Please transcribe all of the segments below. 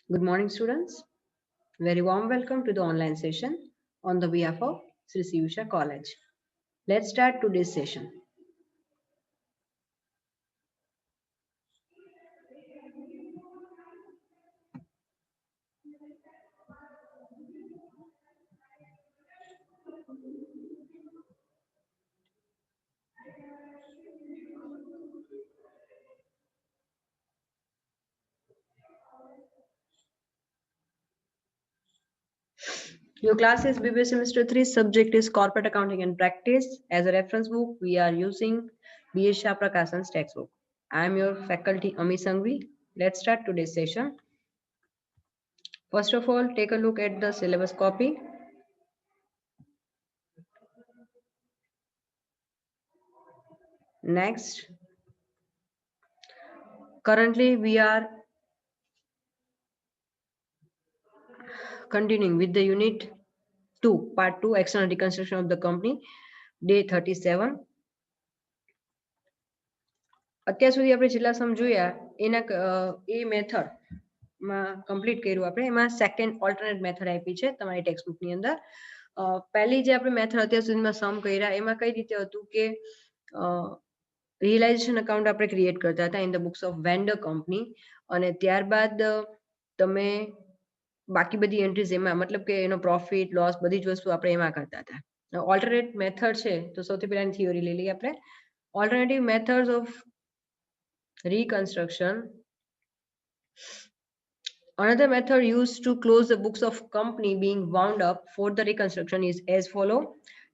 Good morning, students. Very warm welcome to the online session on the behalf of Sri Sivisha College. Let's start today's session. Your class is BBA Semester 3. Subject is Corporate Accounting and Practice. As a reference book, we are using B.A. Shah Prakashan's textbook. I am your faculty, Ami Sangvi. Let's start today's session. First of all, take a look at the syllabus copy. Next, currently we are continuing with the unit 2, part 2, external reconstruction of the company, day 37. અત્યાર સુધી આપણે જેટલા સમ જોયા એના એ મેથડમાં complete કર્યું આપણે. એમાં સેકન્ડ ઓલ્ટરનેટ મેથડ આપી છે તમારી ટેક્સ્ટબુકની અંદર. પહેલી જે આપણે મેથડ અત્યાર સુધીમાં સમ કર્યા એમાં કઈ રીતે હતું કે રિયલાઇઝેશન અકાઉન્ટ આપણે ક્રિએટ કરતા હતા in the books of vendor company, અને ત્યારબાદ તમે બાકી બધી એન્ટ્રીઝ એમાં, મતલબ કે એનો પ્રોફિટ લોસ બધી જ વસ્તુ આપણે એમાં કરતા હતા. ઓલ્ટરનેટ મેથડ છે તો સૌથી પહેલાની થિયોરી લઈ લઈએ આપણે. Alternative methods of reconstruction. Another method used to close the books of company being wound up for the reconstruction is as follow.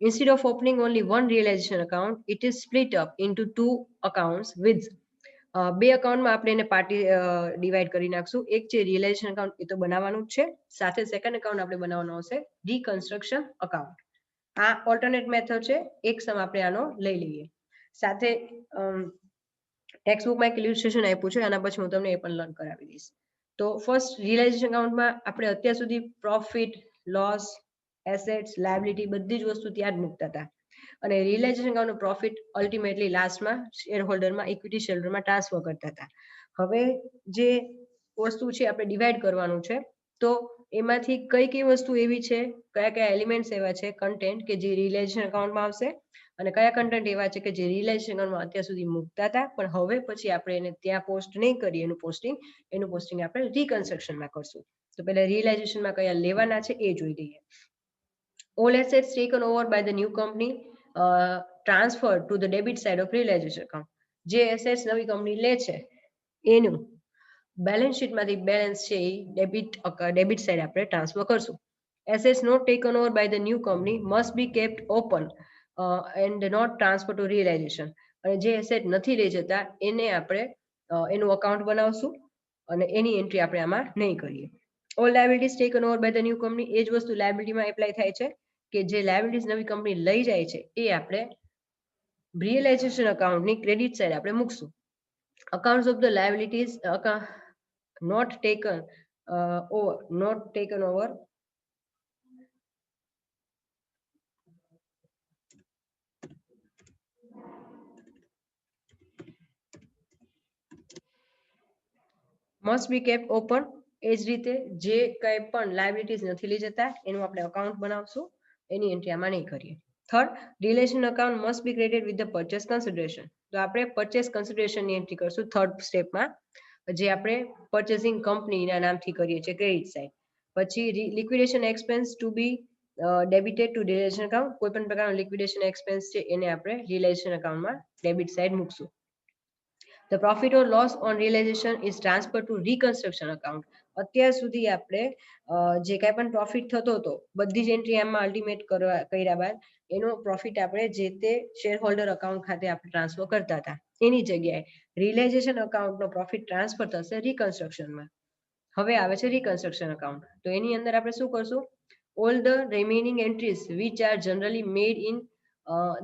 Instead of opening only one realization account, it is split up into two accounts with બે અકાઉન્ટમાં આપણે એને party divide કરી નાખશું. એક છે realisation account, એ તો બનાવવાનું જ છે. સાથે સેકન્ડ અકાઉન્ટ આપણે બનાવવાનો હશે રિકન્સ્ટ્રક્શન અકાઉન્ટ. આ ઓલ્ટરનેટ મેથડ છે. એક સમ આપણે આનો લઈ લઈએ. સાથે ટેક્સ્ટ બુકમાં એક ઇલ્યુસ્ટ્રેશન આપ્યું છે, આના પછી હું તમને એ પણ લર્ન કરાવી દઈશ. તો ફર્સ્ટ રિયલાઇઝેશન અકાઉન્ટમાં આપણે અત્યાર સુધી પ્રોફિટ લોસ એસેટ્સ લાયબિલિટી બધી જ વસ્તુ ત્યાં જ મૂકતા હતા, અને રિયલાઇઝેશન અકાઉન્ટનો પ્રોફિટ અલ્ટિમેટલી લાસ્ટમાં શેર હોલ્ડરમાં ઇક્વિટી શેરહોલ્ડરમાં ટ્રાન્સફર કરતા હતા. હવે જે વસ્તુ છે આપણે ડિવાઈડ કરવાનું છે, તો એમાંથી કઈ કઈ વસ્તુ એવી છે, કયા કયા એલિમેન્ટ્સ એવા છે કન્ટેન્ટ કે જે રિયલાઇઝેશન અકાઉન્ટમાં આવશે, અને કયા કન્ટેન્ટ એવા છે કે જે રિયલાઇઝેશન અકાઉન્ટમાં અત્યાર સુધી મૂકતા હતા પણ હવે પછી આપણે એને ત્યાં પોસ્ટ નહીં કરીએ. એનું પોસ્ટિંગ આપણે રિકન્સ્ટ્રક્શનમાં કરશું. તો પહેલા રિયલાઇઝેશનમાં કયા લેવાના છે એ જોઈ લઈએ. All assets taken over by the new company transferred to the debit side of realization account. જે એસેટ્સ નવી કંપની લે છે એનું બેલેન્સ શીટમાંથી બેલેન્સ છે એ ડેબિટ સાઇડ આપણે ટ્રાન્સફર કરશું. Assets not taken over by the new company must be kept open and not transfer to realization. અને જે એસેટ નથી લઈ જતા એને આપણે એનું અકાઉન્ટ બનાવશું અને એની એન્ટ્રી આપણે આમાં નહીં કરીએ. All liabilities taken over by the new company, એ જ વસ્તુ લાયબિલિટીમાં એપ્લાય થાય છે કે જે લાયબિલિટીઝ નવી કંપની લઈ જાય છે એ આપણે રિયલાઇઝેશન અકાઉન્ટની ક્રેડિટ સાઇડ આપણે મૂકશું. Accounts of the liabilities not taken over must be kept open. એ જ રીતે જે કંઈ પણ લાયબિલિટીઝ નથી લઈ જતા એનું આપણે અકાઉન્ટ બનાવશું, એની એન્ટ્રી આમાં નહીં કરીએ. Third, relation account must be credited with the purchase consideration. તો આપણે પરચેસ કન્સિડરેશનની એન્ટ્રી કરશું થર્ડ સ્ટેપમાં, જે આપણે પરચેસિંગ કંપનીના નામથી કરીએ છીએ ક્રેડિટ સાઇડ. પછી લિક્વિડેશન એક્સપેન્સ ટુ બી ડેબિટેડ ટુ રિલેશન અકાઉન્ટ. કોઈ પણ પ્રકારનો લિક્વિડેશન એક્સપેન્સ છે એને આપણે રિલેશન અકાઉન્ટમાં ડેબિટ સાઇડ મૂકશું. The profit or loss on realization is transferred to reconstruction account. અત્યાર સુધી આપણે જે કાંઈ પણ પ્રોફિટ થતો હતો બધી જ એન્ટ્રી આમાં અલ્ટિમેટ કર્યા બાદ એનો પ્રોફિટ આપણે જે તે શેર હોલ્ડર અકાઉન્ટ ખાતે આપણે ટ્રાન્સફર કરતા હતા, એની જગ્યાએ રિયલાઇઝેશન અકાઉન્ટનો પ્રોફિટ ટ્રાન્સફર થશે રિકન્સ્ટ્રક્શનમાં. હવે આવે છે રિકન્સ્ટ્રક્શન અકાઉન્ટ. તો એની અંદર આપણે શું કરશું? All the remaining entries which are generally made in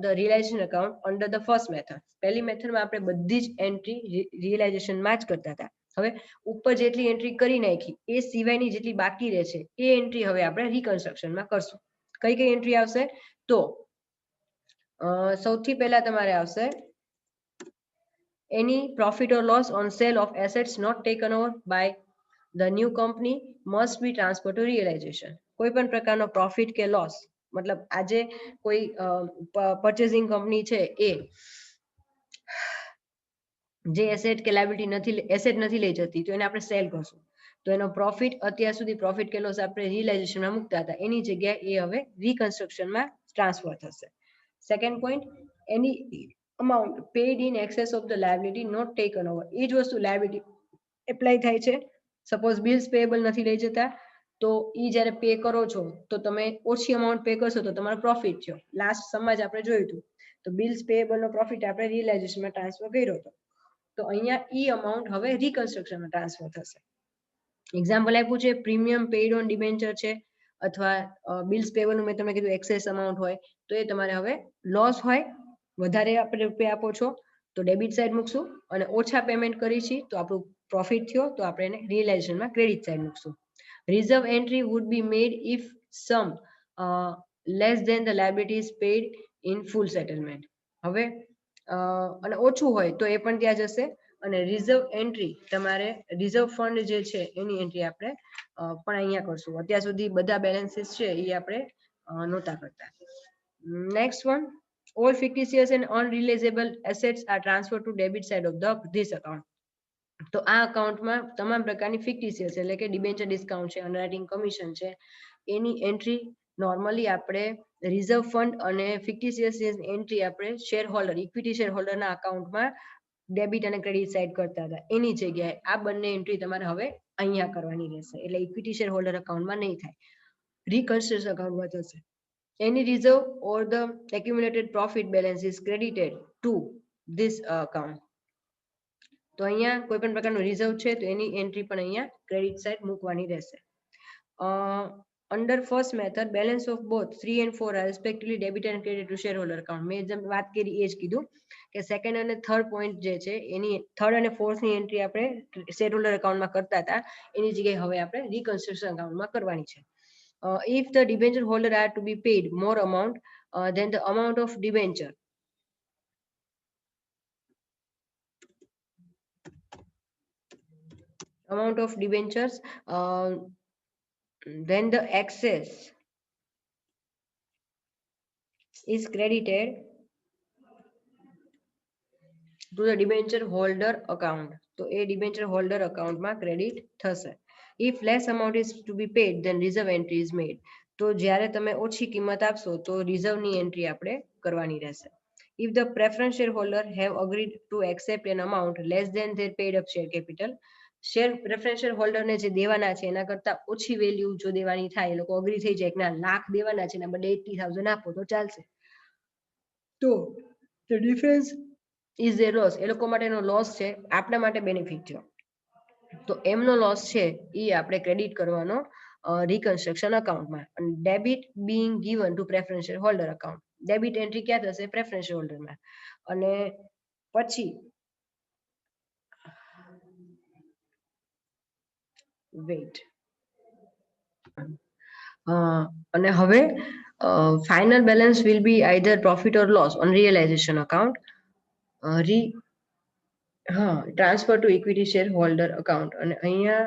the realization account under the first method. પહેલી મેથડમાં આપણે બધી જ એન્ટ્રી રિયલાઇઝેશનમાં જ કરતા હતા. હવે ઉપર જેટલી એન્ટ્રી કરી નાખી એ સિવાયની જેટલી બાકી રહે છે એ એન્ટ્રી હવે આપણે રિકન્સ્ટ્રક્શનમાં કરશું. કઈ કઈ એન્ટ્રી આવશે? તો સૌથી પહેલા તમારે આવશે any profit or loss on sale of assets not taken over by The new company must be transferred to realization. કોઈ પણ પ્રકારનો પ્રોફિટ કે લોસ, મતલબ આજે કોઈ પર્ચેસિંગ કંપની છે એ જે એસેટ કે લાયબિલિટી નથી લઈ જતી, તો એને આપણે સેલ કરશું, તો એનો પ્રોફિટ અત્યાર સુધી પ્રોફિટ કે લોસ આપણે રિયલાઇઝેશનમાં મૂકતા હતા, એની જગ્યાએ એ હવે રિકન્સ્ટ્રક્શનમાં ટ્રાન્સફર થશે. Second point, any amount paid in excess of the liability not taken over. એ જ વસ્તુ લાયબિલિટી એપ્લાય થાય છે. સપોઝ બિલ્સ પેએબલ નથી લઈ જતા, તો એ જ્યારે પે કરો છો તો તમે ઓછી અમાઉન્ટ પે કરશો તો તમારો પ્રોફિટ થયો. લાસ્ટ સમજ આપણે જોયું હતું, તો બિલ્સ પેએબલ નો પ્રોફિટ આપણે રિયલાઇઝેશનમાં ટ્રાન્સફર કર્યો હતો, તો અહીંયા ઈ અમાઉન્ટ હવે રિકન્સ્ટ્રક્શનમાં ટ્રાન્સફર થશે. એક્ઝામ્પલ આપ્યું છે પ્રીમિયમ પેઇડ ઓન ડિબેન્ચર છે, અથવા બિલ્સ પેએબલનું મેં તમને કીધું એક્સેસ અમાઉન્ટ હોય, તો એ તમારે હવે લોસ હોય, વધારે આપણે રૂપિયા આપો છો તો ડેબિટ સાઈડ મૂકશું, અને ઓછા પેમેન્ટ કરી છીએ તો આપણું પ્રોફિટ થયો તો આપણે એને રિયલાઇઝેશનમાં ક્રેડિટ સાઈડ મૂકશું. Reserve entry would be made if some less than the liability is paid in full settlement. હવે અને ઓછું હોય તો એ પણ ત્યાં જશે, અને રિઝર્વ એન્ટ્રી તમારે રિઝર્વ ફંડ જે છે એની એન્ટ્રી આપણે પણ અહીંયા કરશું. અત્યાર સુધી બધા બેલેન્સીસ છે એ આપણે નહોતા કરતા. Next one, all fictitious and unrealizable assets are transferred to debit side of this account. તો આ અકાઉન્ટમાં તમામ પ્રકારની ફિક્ટિશિયસ એટલે કે ડિબેન્ચર ડિસ્કાઉન્ટ છે, અંડરરાઇટિંગ કમિશન છે, એની એન્ટ્રી નોર્મલી આપણે રિઝર્વ ફંડ અને ફિક્ટિશિયસ એન્ટ્રી આપણે શેર હોલ્ડર, ઇક્વિટી શેર હોલ્ડરના અકાઉન્ટમાં ડેબિટ અને ક્રેડિટ સાઇડ કરતા હતા, એની જગ્યાએ આ બંને એન્ટ્રી તમારે હવે અહીંયા કરવાની રહેશે. એટલે ઇક્વિટી શેર હોલ્ડર અકાઉન્ટમાં નહીં થાય, રિકન્સ્ટ્રક્શન અકાઉન્ટમાં થશે. Any reserve or the accumulated profit balance is credited to this account. તો અહીંયા કોઈ પણ પ્રકારનો રિઝર્વ છે તો એની એન્ટ્રી પણ અહીંયા ક્રેડિટ સાઇડ મૂકવાની રહેશે. Under first method, balance of both 3 and 4 are respectively debit and credit to share holder account. મેં જેમ વાત કરી એ જ કીધું કે સેકન્ડ અને થર્ડ પોઈન્ટ જે છે એની થર્ડ અને ફોર્થની એન્ટ્રી આપણે શેર હોલ્ડર અકાઉન્ટમાં કરતા હતા, એની જગ્યાએ હવે આપણે રિકન્સ્ટ્રક્શન અકાઉન્ટમાં કરવાની છે. If the debenture holder are to be paid more amount than the amount of debenture, then the excess is credited to the debenture holder account. તો એ debenture holder accountમાં ક્રેડિટ થશે. If less amount is to be paid, then reserve entry is made. તો જ્યારે તમે ઓછી કિંમત આપશો તો રિઝર્વની entry આપણે કરવાની રહેશે. If the preference shareholder have agreed to accept an amount less than their paid up share capital, share preference share હોલ્ડરને જે દેવાના છે એના કરતા ઓછી વેલ્યુ જો દેવાની થાય, એ લોકો અગ્રી થઈ જાય કે ના લાખ દેવાના છે એના બદલે 80,000 આપો તો ચાલશે, તો the difference is a loss. એ લોકો માટેનો લોસ છે, આપણા માટે બેનિફિટ થયો, તો એમનો લોસ છે એ આપણે ક્રેડિટ કરવાનો રિકન્સ્ટ્રક્શન અકાઉન્ટમાં. અને debit being given to preference share holder account, debit entry ક્યાં થશે? પ્રેફરન્સ શેર હોલ્ડરમાં. અને પછી વેઇટ, અને હવે final balance will be either profit or loss on realisation account. Transfer to equity share holder account. અને અહીંયા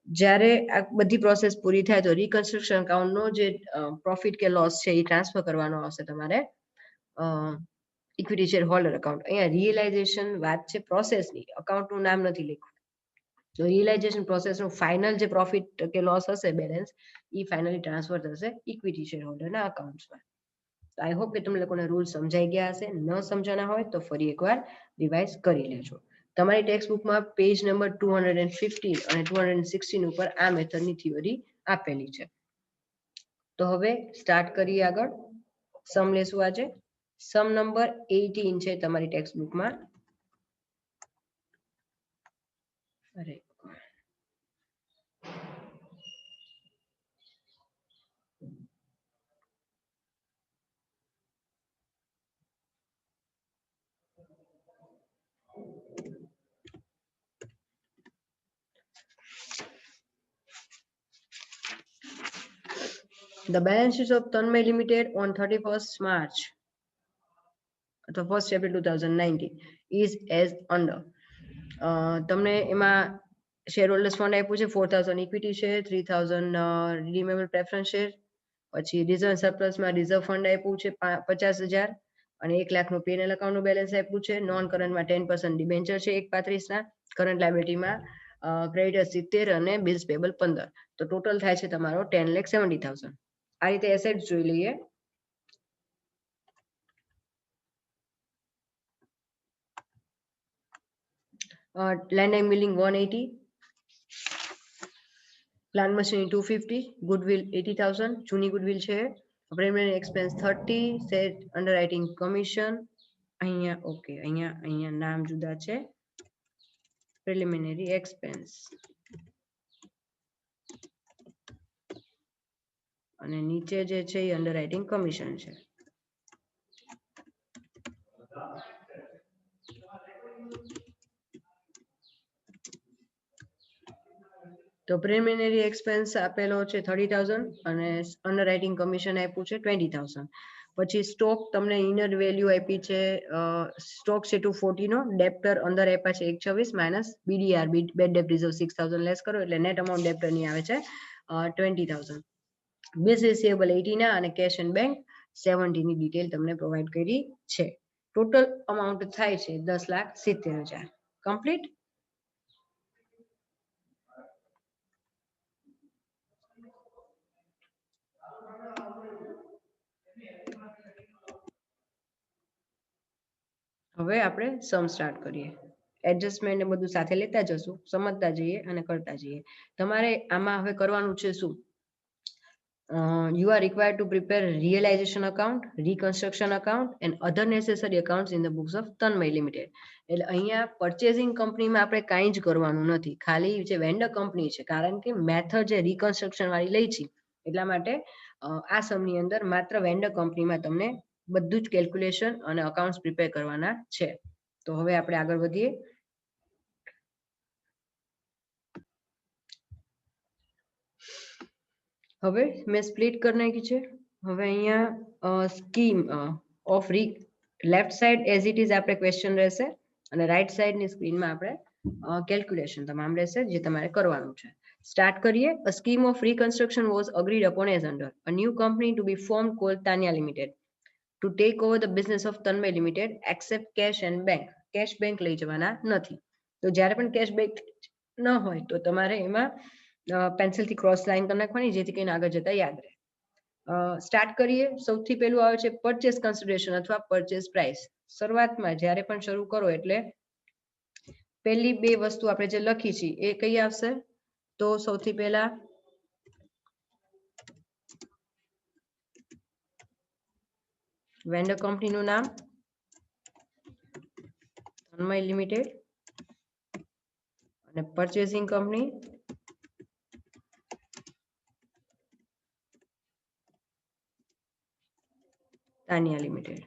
જ્યારે આ બધી પ્રોસેસ પૂરી થાય તો રિકન્સ્ટ્રક્શન અકાઉન્ટનો જે પ્રોફિટ કે લોસ છે એ ટ્રાન્સફર કરવાનો આવશે તમારે ઇક્વિટી શેર હોલ્ડર અકાઉન્ટ. અહીંયા રિયલાઇઝેશન વાત છે પ્રોસેસની, અકાઉન્ટનું નામ નથી લખ્યું. તો રિયલાઇઝેશન પ્રોસેસનું ફાઇનલ જે પ્રોફિટ કે લોસ હશે બેલેન્સ, એ ફાઇનલી ટ્રાન્સફર થશે ઇક્વિટી શેર હોલ્ડરના અકાઉન્ટ્સમાં. તો આઈ હોપ કે તમને લોકોને રૂલ સમજાઈ ગયા હશે. ન સમજાના હોય તો ફરી એકવાર રિવાઇઝ કરી લેજો. તમારી ટેક્સ્ટ બુકમાં પેજ નંબર 215 અને 216 ઉપર આ મેથડની થિયરી આપેલી છે. તો હવે સ્ટાર્ટ કરીએ આગળ. સમ લેશું આજે. સમ નંબર 18 છે તમારી ટેક્સ્ટ બુકમાં. અરે The balance sheet of Tanmay Limited on 31st March the 1st April 2019 is as under. તમને એમાં શેર હોલ્ડર્સ ફંડ આપ્યું છે 4000 equity share, 3000 redeemable preference share, પછી રિઝર્વ સરપ્લસમાં રિઝર્વ ફંડ આપ્યું છે 50,000 અને 1 લાખનું પીએનએલ એકાઉન્ટનું બેલેન્સ આપ્યું છે. નોન કરન્ટમાં 10% ડિબેન્ચર છે 1.35 ના. કરંટ લાયબિલિટીમાં ક્રેડિટર 70 અને બિલ્સ પેબલ 15. તો ટોટલ થાય છે તમારો 10,70,000. આ રીતે એસેટ્સ જોઈ લઈએ. Land and building 180, plant machinery 250, goodwill 80,000 જૂની ગુડવિલ છે. પ્રીમિયમ એક્સપેન્સ 30, સેટ અંડરરાઇટિંગ કમિશન અહીંયા ઓકે અહીંયા નામ જુદા છે. પ્રિલિમિનરી એક્સપેન્સ અને નીચે જે છે એ અંડરરાઇટિંગ કમિશન છે. તો પ્રિલિમિનરી એક્સપેન્સ આપેલો છે 30,000 અને અંડરરાઇટિંગ કમિશન આપ્યું છે 20,000. પછી સ્ટોક તમને ઇનર વેલ્યુ આપી છે સ્ટોક છે 240 નો, ડેપ્ટર અંદર આપ્યા છે 126 માઇનસ બીડીઆર બેડ ડેપ્ટ રિઝર્વ 6,000 લેસ કરો એટલે નેટ અમાઉન્ટ ડેપ્ટર ની આવે છે 20,000. બિલ્સ રિસીવેબલ 80 ના અને કેશ એન્ડ બેંક 70 ની ડિટેલ તમને પ્રોવાઈડ કરી છે. ટોટલ અમાઉન્ટ થાય છે 10,70,000. કમ્પ્લીટ. હવે આપણે સમ સ્ટાર્ટ કરીએ. એડજસ્ટમેન્ટ ને બધું સાથે લેતા જશું, સમજતા જઈએ અને કરતા જઈએ. તમારે આમાં હવે કરવાનું છે શું? You are required to prepare realization account, reconstruction account and other necessary accounts in the books of Tanmay Limited. એટલે અહીંયા પર્ચેસિંગ કંપનીમાં આપણે કાંઈ જ કરવાનું નથી, ખાલી જે વેન્ડર કંપની છે, કારણ કે મેથડ જે રિકન્સ્ટ્રક્શન વાળી લઈ છે એટલા માટે આ સમની અંદર માત્ર વેન્ડર કંપનીમાં તમને બધું જ કેલ્ક્યુલેશન અને અકાઉન્ટ્સ પ્રિપેર કરવાના છે. તો હવે આપણે આગળ વધીએ. હવે મેં સ્પ્લિટ કરી નાખી છે. હવે અહીંયા scheme of left side as it is આપણે ક્વેશ્ચન રહેશે અને રાઈટ સાઈડની સ્ક્રીનમાં આપણે કેલ્ક્યુલેશન તમામ રહેશે જે તમારે કરવાનું છે. સ્ટાર્ટ કરીએ. A scheme of reconstruction was agreed upon as under a new company to be formed called Tanya Limited to take over the business of Tanmay Limited except cash and bank. Cash bank લઈ જવાના નથી. તો જ્યારે પણ cash bank ન હોય તો તમારે એમાં પેન્સિલથી ક્રોસ લાઈન કરી નાખવાની જેથી કરીને આગળ જતા યાદ રહે. સ્ટાર્ટ કરીએ. સૌથી પહેલું આવે છે પરચેસ કન્સિડરેશન અથવા પરચેસ પ્રાઇસ. શરૂઆતમાં જ્યારે પણ શરૂ કરો એટલે પહેલી બે વસ્તુ આપણે જે લખી છે એ કઈ આવશે? તો સૌથી પહેલા વેન્ડર કંપનીનું નામ તન્મય લિમિટેડ અને પરચેસિંગ કંપની તાનિયા લિમિટેડ.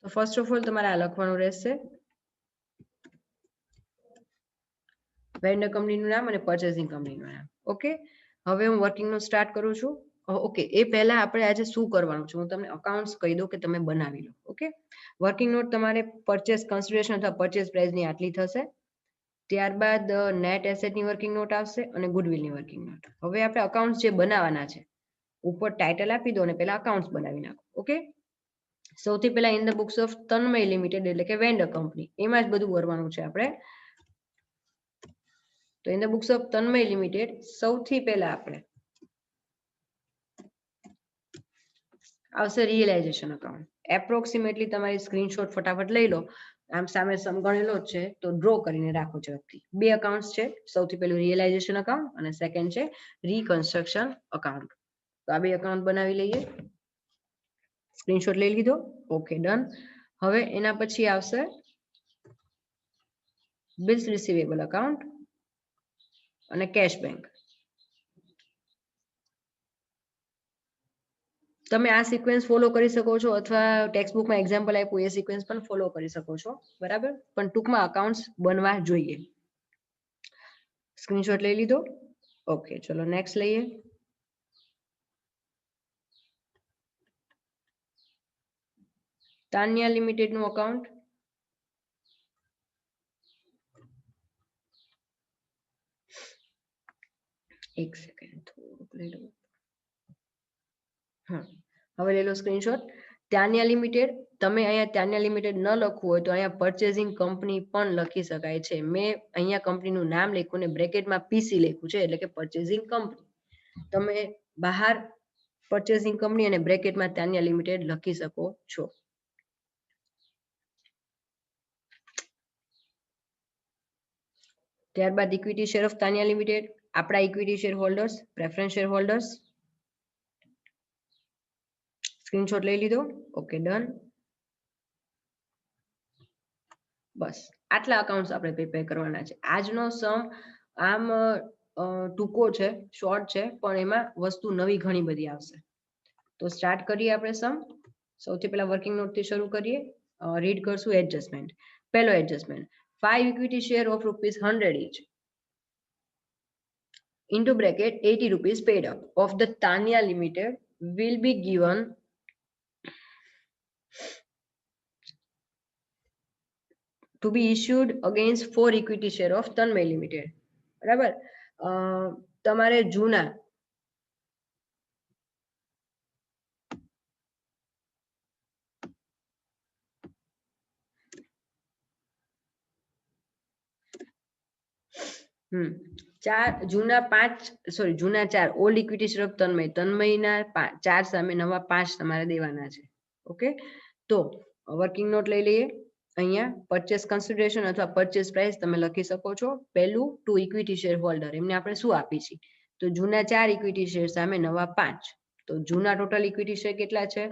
તો ફર્સ્ટ ઓફ ઓલ તમારે આ લખવાનું રહેશે વેન્ડર કંપનીનું નામ અને પરચેસિંગ કંપનીનું નામ. ઓકે, હવે હું વર્કિંગનું સ્ટાર્ટ કરું છું. ઓકે, એ પહેલા આપણે આજે શું કરવાનું છે હું તમને અકાઉન્ટ્સ કહી દઉં કે તમે બનાવી લો. ઓકે, વર્કિંગ નોટ તમારે પરચેસ કન્સિડરેશન અથવા પરચેસ પ્રાઇસની આટલી થશે. ત્યારબાદ નેટ એસેટની વર્કિંગ નોટ આવશે અને ગુડવિલની વર્કિંગ નોટ. હવે આપણે અકાઉન્ટ્સ જે બનાવવાના છે ઉપર ટાઇટલ આપી દો અને પહેલા અકાઉન્ટ્સ બનાવી નાખો. ઓકે, સૌથી પહેલા in the books of Tanmay limited એટલે કે વેન્ડર કંપની, એમાં જ બધું કરવાનું છે આપણે. તો in the books of Tanmay limited સૌથી પહેલા આપણે આવશે રિયલાઇઝેશન અકાઉન્ટ. એપ્રોક્સિમેટલી તમારી સ્ક્રીનશોટ ફટાફટ લઈ લો. આમ સામે સમ ગણેલો જ છે તો ડ્રો કરીને રાખો ઝડપથી. બે અકાઉન્ટ્સ છે, સૌથી પહેલું રિયલાઇઝેશન અકાઉન્ટ અને સેકન્ડ છે રિકન્સ્ટ્રક્શન અકાઉન્ટ. તો આ બે અકાઉન્ટ બનાવી લઈએ. સ્ક્રીનશોટ લઈ લીધો. Okay, done. હવે એના પછી આવશે બિલ્સ રિસીવેબલ અકાઉન્ટ અને કેશ બેંક. તમે આ સિક્વન્સ ફોલો કરી શકો છો અથવા ટેક્સ્ટ બુકમાં એક્ઝામ્પલ આપ્યું એ સિક્વન્સ પણ ફોલો કરી શકો છો, બરાબર, પણ ટૂંકમાં અકાઉન્ટ્સ બનવા જોઈએ. સ્ક્રીનશોટ લઈ લીધો? ઓકે, ચલો નેક્સ્ટ લઈએ. તાન્યા લિમિટેડ નું અકાઉન્ટ. એક સેકન્ડ થોડુંક લઈ લો. હા, હવે લઈ લો સ્ક્રીનશોટ. તાન્યા લિમિટેડ, તમે અહીંયા તાન્યા લિમિટેડ ન લખવું હોય તો અહીંયા પરચેઝિંગ કંપની પણ લખી શકાય છે. મેં અહીંયા કંપનીનું નામ લખ્યું ને બ્રેકેટમાં પીસી લખ્યું છે, એટલે કે પરચેઝિંગ કંપની. તમે બહાર પરચેઝિંગ કંપની અને બ્રેકેટમાં તાન્યા લિમિટેડ લખી શકો છો. ત્યારબાદ equity share of Tanya limited, આપણા equity share holders, preference share holders. Screenshot લઈ લીધો? Okay, done. બસ આટલા અકાઉન્ટ્સ આપણે પ્રિપેર કરવાના છે. આજનો સમ આમ ટૂંકો છે, શોર્ટ છે, પણ એમાં વસ્તુ નવી ઘણી બધી આવશે. તો સ્ટાર્ટ કરીએ આપણે સમ. સૌથી પહેલા વર્કિંગ નોટથી શરૂ કરીએ. રીડ કરશું એડજસ્ટમેન્ટ. પહેલો adjustment, 5 equity share of ₹100 each into bracket 80 rupees paid up of the Tanya Limited will be given to be issued against 4 equity share of Tanmay Limited. બરાબર, તમારે જૂના જૂના 4 ઓલ્ડ ઇક્વિટી શેર ઓફ તન્મય, તન્મયના 4 સામે નવા 5 તમારે દેવાના છે. ઓકે, તો વર્કિંગ નોટ લઈ લઈએ. અહીંયા પરચેસ કન્સિડરેશન અથવા પરચેસ પ્રાઇસ તમે લખી શકો છો. પહેલું ટુ ઇક્વિટી શેર હોલ્ડર, એમને આપણે શું આપી છે? તો જૂના 4 ઇક્વિટી શેર સામે નવા 5. તો જૂના ટોટલ ઇક્વિટી શેર કેટલા છે?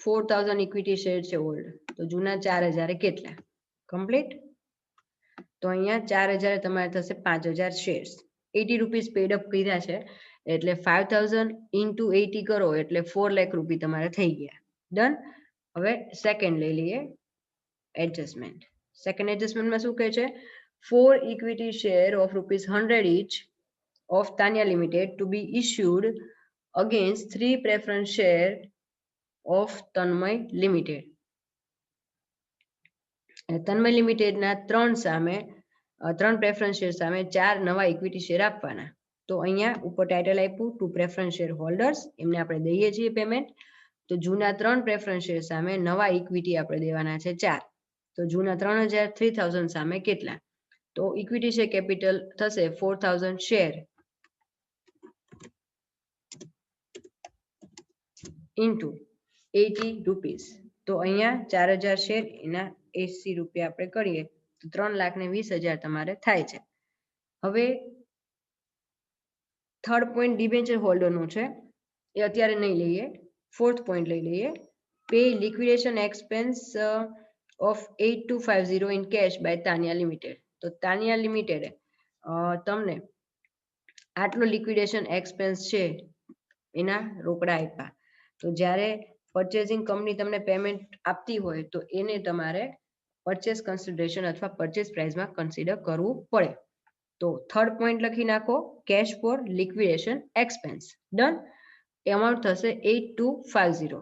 4000 ઇક્વિટી શેર છે ઓલ્ડ. તો જૂના 4000 કેટલા? કમ્પ્લીટ. તો અહીંયા 4000 તમારે થશે 5000 શેર્સ. 80 રૂપીસ પેડ અપ કર્યા છે, એટલે 5000 ઇન્ટુ 80 કરો એટલે 4 લાખ રૂપિયા તમારે થઈ ગયા. ડન. હવે સેકન્ડ લઈ લઈએ એડજસ્ટમેન્ટ. સેકન્ડ એડજસ્ટમેન્ટમાં શું કહે છે? 4 equity share of ₹100 each of Tanya Limited to be issued against 3 preference share of Tanmay Limited. તન્મય લિમિટેડના 3 પ્રેફરન્સ શેર સામે 4 નવા ઇક્વિટી શેર આપવાના. તો અહીંયા ઉપર ટાઇટલ આપ્યું ટુ પ્રેફરન્સ શેર હોલ્ડર્સ, એમને આપણે દઈએ છીએ પેમેન્ટ. તો જૂના 3 પ્રેફરન્સ શેર સામે નવા ઇક્વિટી આપણે દેવાના છે 4. તો જૂના 3000 સામે કેટલા? તો ઇક્વિટી શેર કેપિટલ થશે 4000 શેર ઇન્ટુ 80 રૂપીસ. તો અહીંયા 4000 શેર એના 80 રૂપિયા આપણે કરીએ તો 3,20,000 તમારે થાય છે. હવે થર્ડ પોઈન્ટ ડિબેન્ચર હોલ્ડરનો છે, એ અત્યારે નહીં લઈએ. ફોર્થ પોઈન્ટ લઈ લઈએ. Pay liquidation expense of 8250 in cash by Tania limited. તો તાનિયા લિમિટેડે તમને આટલો લિક્વિડેશન એક્સપેન્સ છે એના રોકડા આપ્યા. તો જ્યારે પરચેઝિંગ કંપની તમને પેમેન્ટ આપતી હોય તો એને તમારે પરચેસ કન્સિડરેશન અથવા પરચેસ પ્રાઇસમાં કન્સિડર કરવું પડે. તો થર્ડ પોઈન્ટ લખી નાખો, cash for liquidation expense. Done. Amount થશે 8250.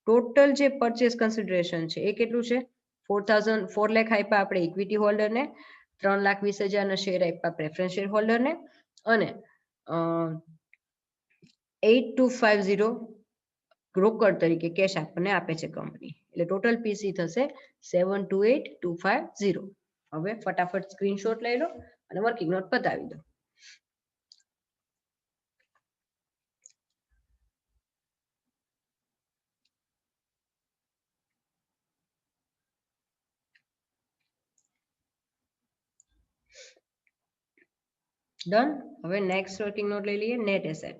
ટોટલ જે પરચેસ કન્સિડરેશન છે એ કેટલું છે? 4 લાખ આપ્યા આપણે ઇક્વિટી હોલ્ડરને, 3,20,000 ના શેર આપ્યા પ્રેફરન્સ શેર હોલ્ડરને, અને 8250 રોકડ તરીકે કેશ આપણને આપે છે કંપની. એટલે ટોટલ પીસી થશે 728250. હવે ફટાફટ સ્ક્રીનશોટ લઈ લો અને વર્કિંગ નોટ પતાવી દો. ડન. હવે નેક્સ્ટ વર્કિંગ નોટ લઈ લઈએ, નેટ એસેટ.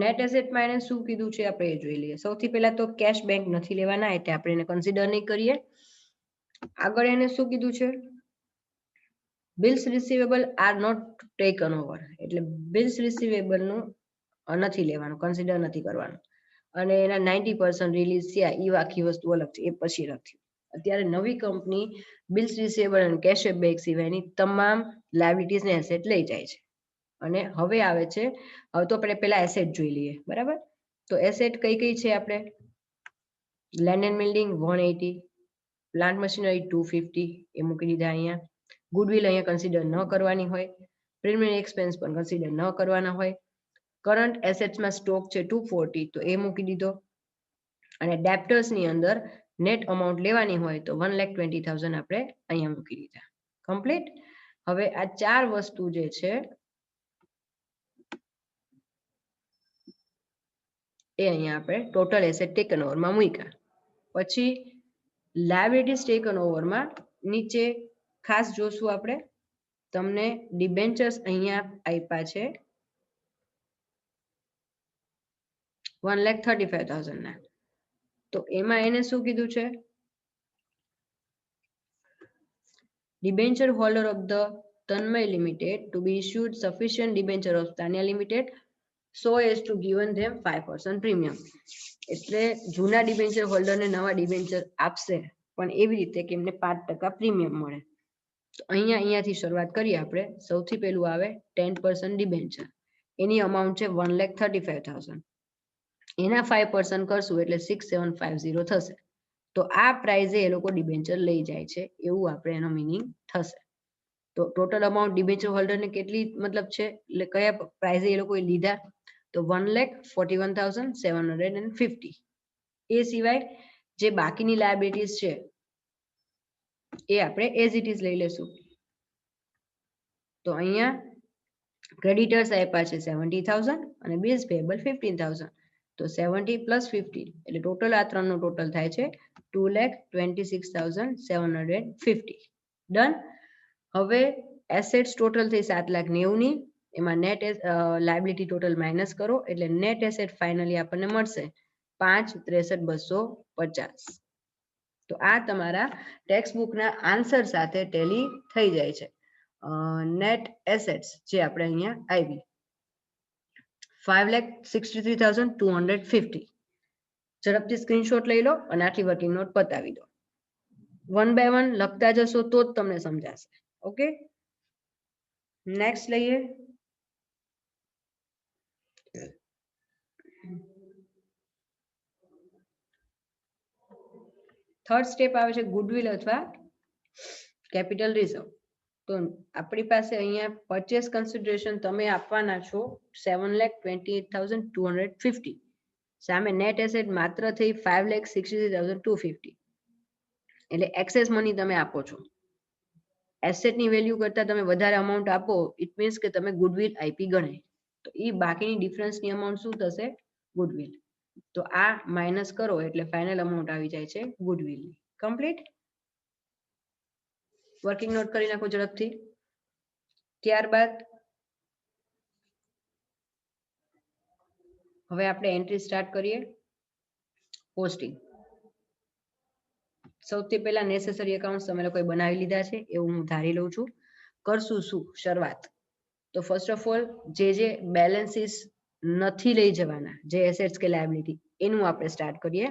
નેટ એસેટમાં એને શું કીધું છે આપણે એ જોઈ લઈએ. સૌથી પહેલા તો કેશ બેંક નથી લેવાના, એટલે આપણે એને કન્સિડર નહીં કરીએ. આગળ એને શું કીધું છે? Bills receivable are not taken over, એટલે બિલ્સ રિસીવેબલ નું નથી લેવાનું, કન્સિડર નથી કરવાનું. અને એના 90% રિલીઝ થયા એ આખી વસ્તુ અલગ છે, એ પછી લખ્યું. અત્યારે નવી કંપની બિલ્સ રિસીવેબલ અને કેશ બેક સિવાયની તમામ લાયબિલિટીઝ ને એસેટ લઈ જાય છે. અને હવે આવે છે, હવે તો આપણે પહેલા એસેટ જોઈ લઈએ, બરાબર. તો એસેટ કઈ કઈ છે આપણે? Land and building 180, plant machinery 250 એ મૂકી દીધા અહીંયા. ગુડવિલ અહીંયા કન્સિડર ન કરવાની હોય, પ્રીમિયમ એક્સપેન્સ પણ કન્સિડર ન કરવાના હોય. કરંટ એસેટ્સમાં સ્ટોક છે 240, તો એ મૂકી દીધો. અને ડેપ્ટર્સ ની અંદર નેટ અમાઉન્ટ લેવાની હોય તો 1,20,000 આપણે અહીંયા મૂકી દીધા. કમ્પ્લીટ. હવે આ ચાર વસ્તુ જે છે એ અહીંયા આપણે ટોટલ એસેટ ટેકન ઓવરમાં મૂક્યા. પછી લાયબિલિટીઝ ટેકન ઓવરમાં નીચે ખાસ જોશું આપણે, તમને ડિબેન્ચર્સ અહીંયા આપ્યા છે 1,35,000 ના. તો એમાં એને શું કીધું છે? Debenture holder of the Tanmay Limited to be issued sufficient debenture of Tanya Limited so as to given them 5% premium. એટલે જૂના ડિબેન્ચર હોલ્ડરને નવા ડિબેન્ચર આપશે, પણ એવી રીતે કે એમને 5% પ્રીમિયમ મળે. તો અહીંયાથી શરૂઆત કરીએ આપણે. સૌથી પહેલું આવે 10% ડિબેન્ચર, એની અમાઉન્ટ છે 1,35,000. એના 5% કરશું એટલે 6,750 થશે. તો આ પ્રાઇઝે એ લોકો ડિબેન્ચર લઈ જાય છે, એવું આપણે એનો મિનિંગ થશે. તો ટોટલ અમાઉન્ટ ડિબેન્ચર હોલ્ડરને કેટલી મતલબ છે, એટલે કયા પ્રાઇઝે એ લોકોએ લીધા? તો 1,41,750. એ સિવાય જે બાકીની લાયબિલિટીઝ છે એ આપણે એઝ ઇટ ઇઝ લઈ લેશું. તો અહીંયા ક્રેડિટર્સ આપ્યા છે 70,000 અને બિલ્સ પેયેબલ 15,000. તો 70 + 15 એટલે ટોટલ આ ત્રણનો ટોટલ થાય છે 2,26,750. ડન. હવે એસેટ્સ ટોટલ થઈ 7,90,000 ની, એમાં નેટ લાયબિલિટી ટોટલ માઇનસ કરો એટલે નેટ એસેટ ફાઇનલી આપણને મળશે 5,63,250. તો આ તમારા ટેક્સ્ટ બુકના આન્સર સાથે ટેલી થઈ જાય છે. નેટ એસેટ્સ જે આપણે અહીંયા આવી 5,63,250. ઝડપથી સ્ક્રીનશોટ લઈ લો અને આટલી વર્કિંગ નોટ પતાવી દો. 1 by 1 લખતા જશો તો જ તમને સમજાશે. ઓકે, નેક્સ્ટ લઈએ. થર્ડ સ્ટેપ આવે છે ગુડવિલ અથવા કેપિટલ રિઝર્વ. તો આપણી પાસે અહીંયા પરચેસ કન્સિડરેશન તમે આપવાના છો 7,28,250. સામે નેટ એસેટ માત્ર થઈ 5,63,250. એટલે એક્સેસ મની તમે આપો છો. એસેટની વેલ્યુ કરતા તમે વધારે અમાઉન્ટ આપો, ઇટ મીન્સ કે તમે ગુડવિલ આઈપી ગણાય. તો એ બાકીની ડિફરન્સની અમાઉન્ટ શું થશે? ગુડવિલ. તો આ માઇનસ કરો એટલે ફાઇનલ અમાઉન્ટ આવી જાય છે ગુડવિલની. કમ્પ્લીટ. વર્કિંગ નોટ કરી નાખો ઝડપથી. ત્યારબાદ હવે આપણે એન્ટ્રી સ્ટાર્ટ કરીએ. પોસ્ટિંગ. સૌથી પહેલા નેસેસરી એકાઉન્ટ તમે લોકોએ બનાવી લીધા છે એવું હું ધારી લઉં છું. કરશું શું શરૂઆત? તો ફર્સ્ટ ઓફ ઓલ જે બેલેન્સીસ નથી લઈ જવાના, જે એસેટ્સ કે લાયબિલિટી, એનું આપણે સ્ટાર્ટ કરીએ.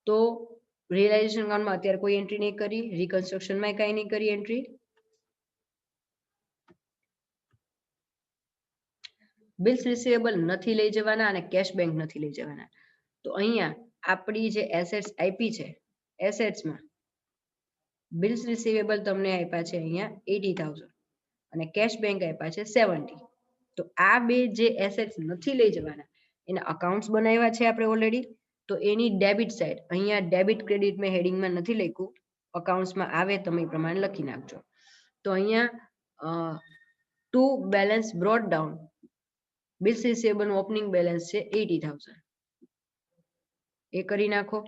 તો રિયલાઇઝેશન એકાઉન્ટમાં અત્યારે કોઈ એન્ટ્રી નહીં કરી, રિકન્સ્ટ્રક્શનમાં કાંઈ નહીં કરી એન્ટ્રી. બિલ્સ રિસીવેબલ નથી લઈ જવાના અને કેશ બેંક નથી લઈ જવાના. તો અહીંયા આપણી જે એસેટ્સ આપી છે, એસેટ્સમાં બિલ્સ રિસીવેબલ તમને આપ્યા છે અહીંયા 80,000 અને કેશ બેંક આપ્યા છે 70. તો આ બે જે એસેટ્સ નથી લઈ જવાના એના અકાઉન્ટ્સ બનાવ્યા છે આપણે ઓલરેડી. તો એની ડેબિટ સાઈડ અહીંયા ડેબિટ ક્રેડિટ મેં હેડિંગમાં નથી લખ્યું, અકાઉન્ટ્સમાં આવે તમે એ પ્રમાણે લખી નાખજો. તો અહીંયા to balance brought down, bills receivable opening balance છે 80,000, એ કરી નાખો.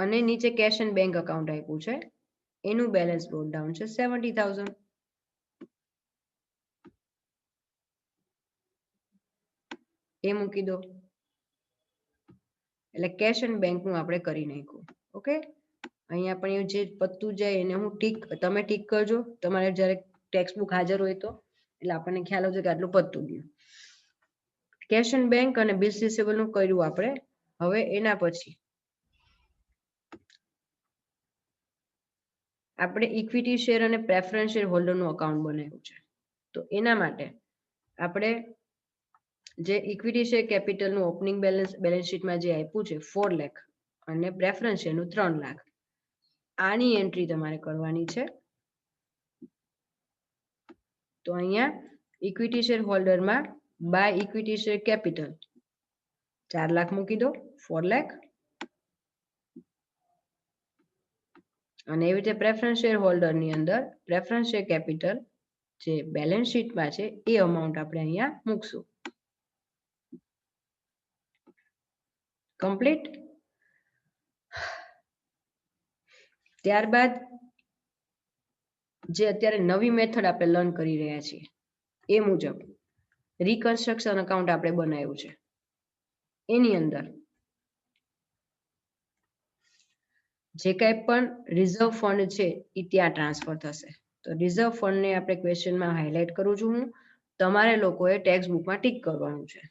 અને નીચે કેશ એન્ડ બેંક અકાઉન્ટ આપ્યું છે, એનું બેલેન્સ બ્રોટ ડાઉન છે 70,000. એ મૂકી દો એટલે કેશ એન્ડ બેંક નું આપણે કરી નાખ્યું. ઓકે, અહીંયા પણ જે પત્તું જાય એને હું તમે ટીક કરજો તમારે જ્યારે ટેક્સ્ટ બુક હાજર હોય તો, એટલે આપણને ખ્યાલ આવશે કે આટલું પત્તું ગયું. કેશ એન્ડ બેંક અને બિલ્સ રિસીવેબલ નું કર્યું આપણે. હવે એના પછી આપણે ઇક્વિટી શેર અને પ્રેફરન્સ શેર હોલ્ડરનું અકાઉન્ટ બનાવ્યું છે. તો એના માટે આપણે જે ઇક્વિટી શેર કેપિટલનું ઓપનિંગ બેલેન્સ શીટમાં જે આપ્યું છે 4 લાખ અને પ્રેફરન્સ શેરનું 3 લાખ, આની એન્ટ્રી તમારે કરવાની છે. તો અહીંયા ઇક્વિટી શેર હોલ્ડરમાં by equity share capital 4 lakh મૂકી દો, 4 લાખ. અને એવી રીતે પ્રેફરન્સ શેર હોલ્ડરની અંદર પ્રેફરન્સ શેર કેપિટલ જે બેલેન્સ શીટમાં છે એ અમાઉન્ટ આપણે અહીંયા મૂકશું. કમ્પ્લીટ. ત્યારબાદ જે અત્યારે નવી મેથડ આપણે લર્ન કરી રહ્યા છીએ એ મુજબ રિકન્સ્ટ્રક્શન અકાઉન્ટ આપણે બનાવ્યું છે. એની અંદર જે કાંઈ પણ રિઝર્વ ફંડ છે એ ત્યાં ટ્રાન્સફર થશે. તો રિઝર્વ ફંડને આપણે ક્વેશ્ચનમાં હાઇલાઇટ કરું છું હું, તમારે લોકોએ ટેક્સ્ટ બુકમાં ટીક કરવાનું છે.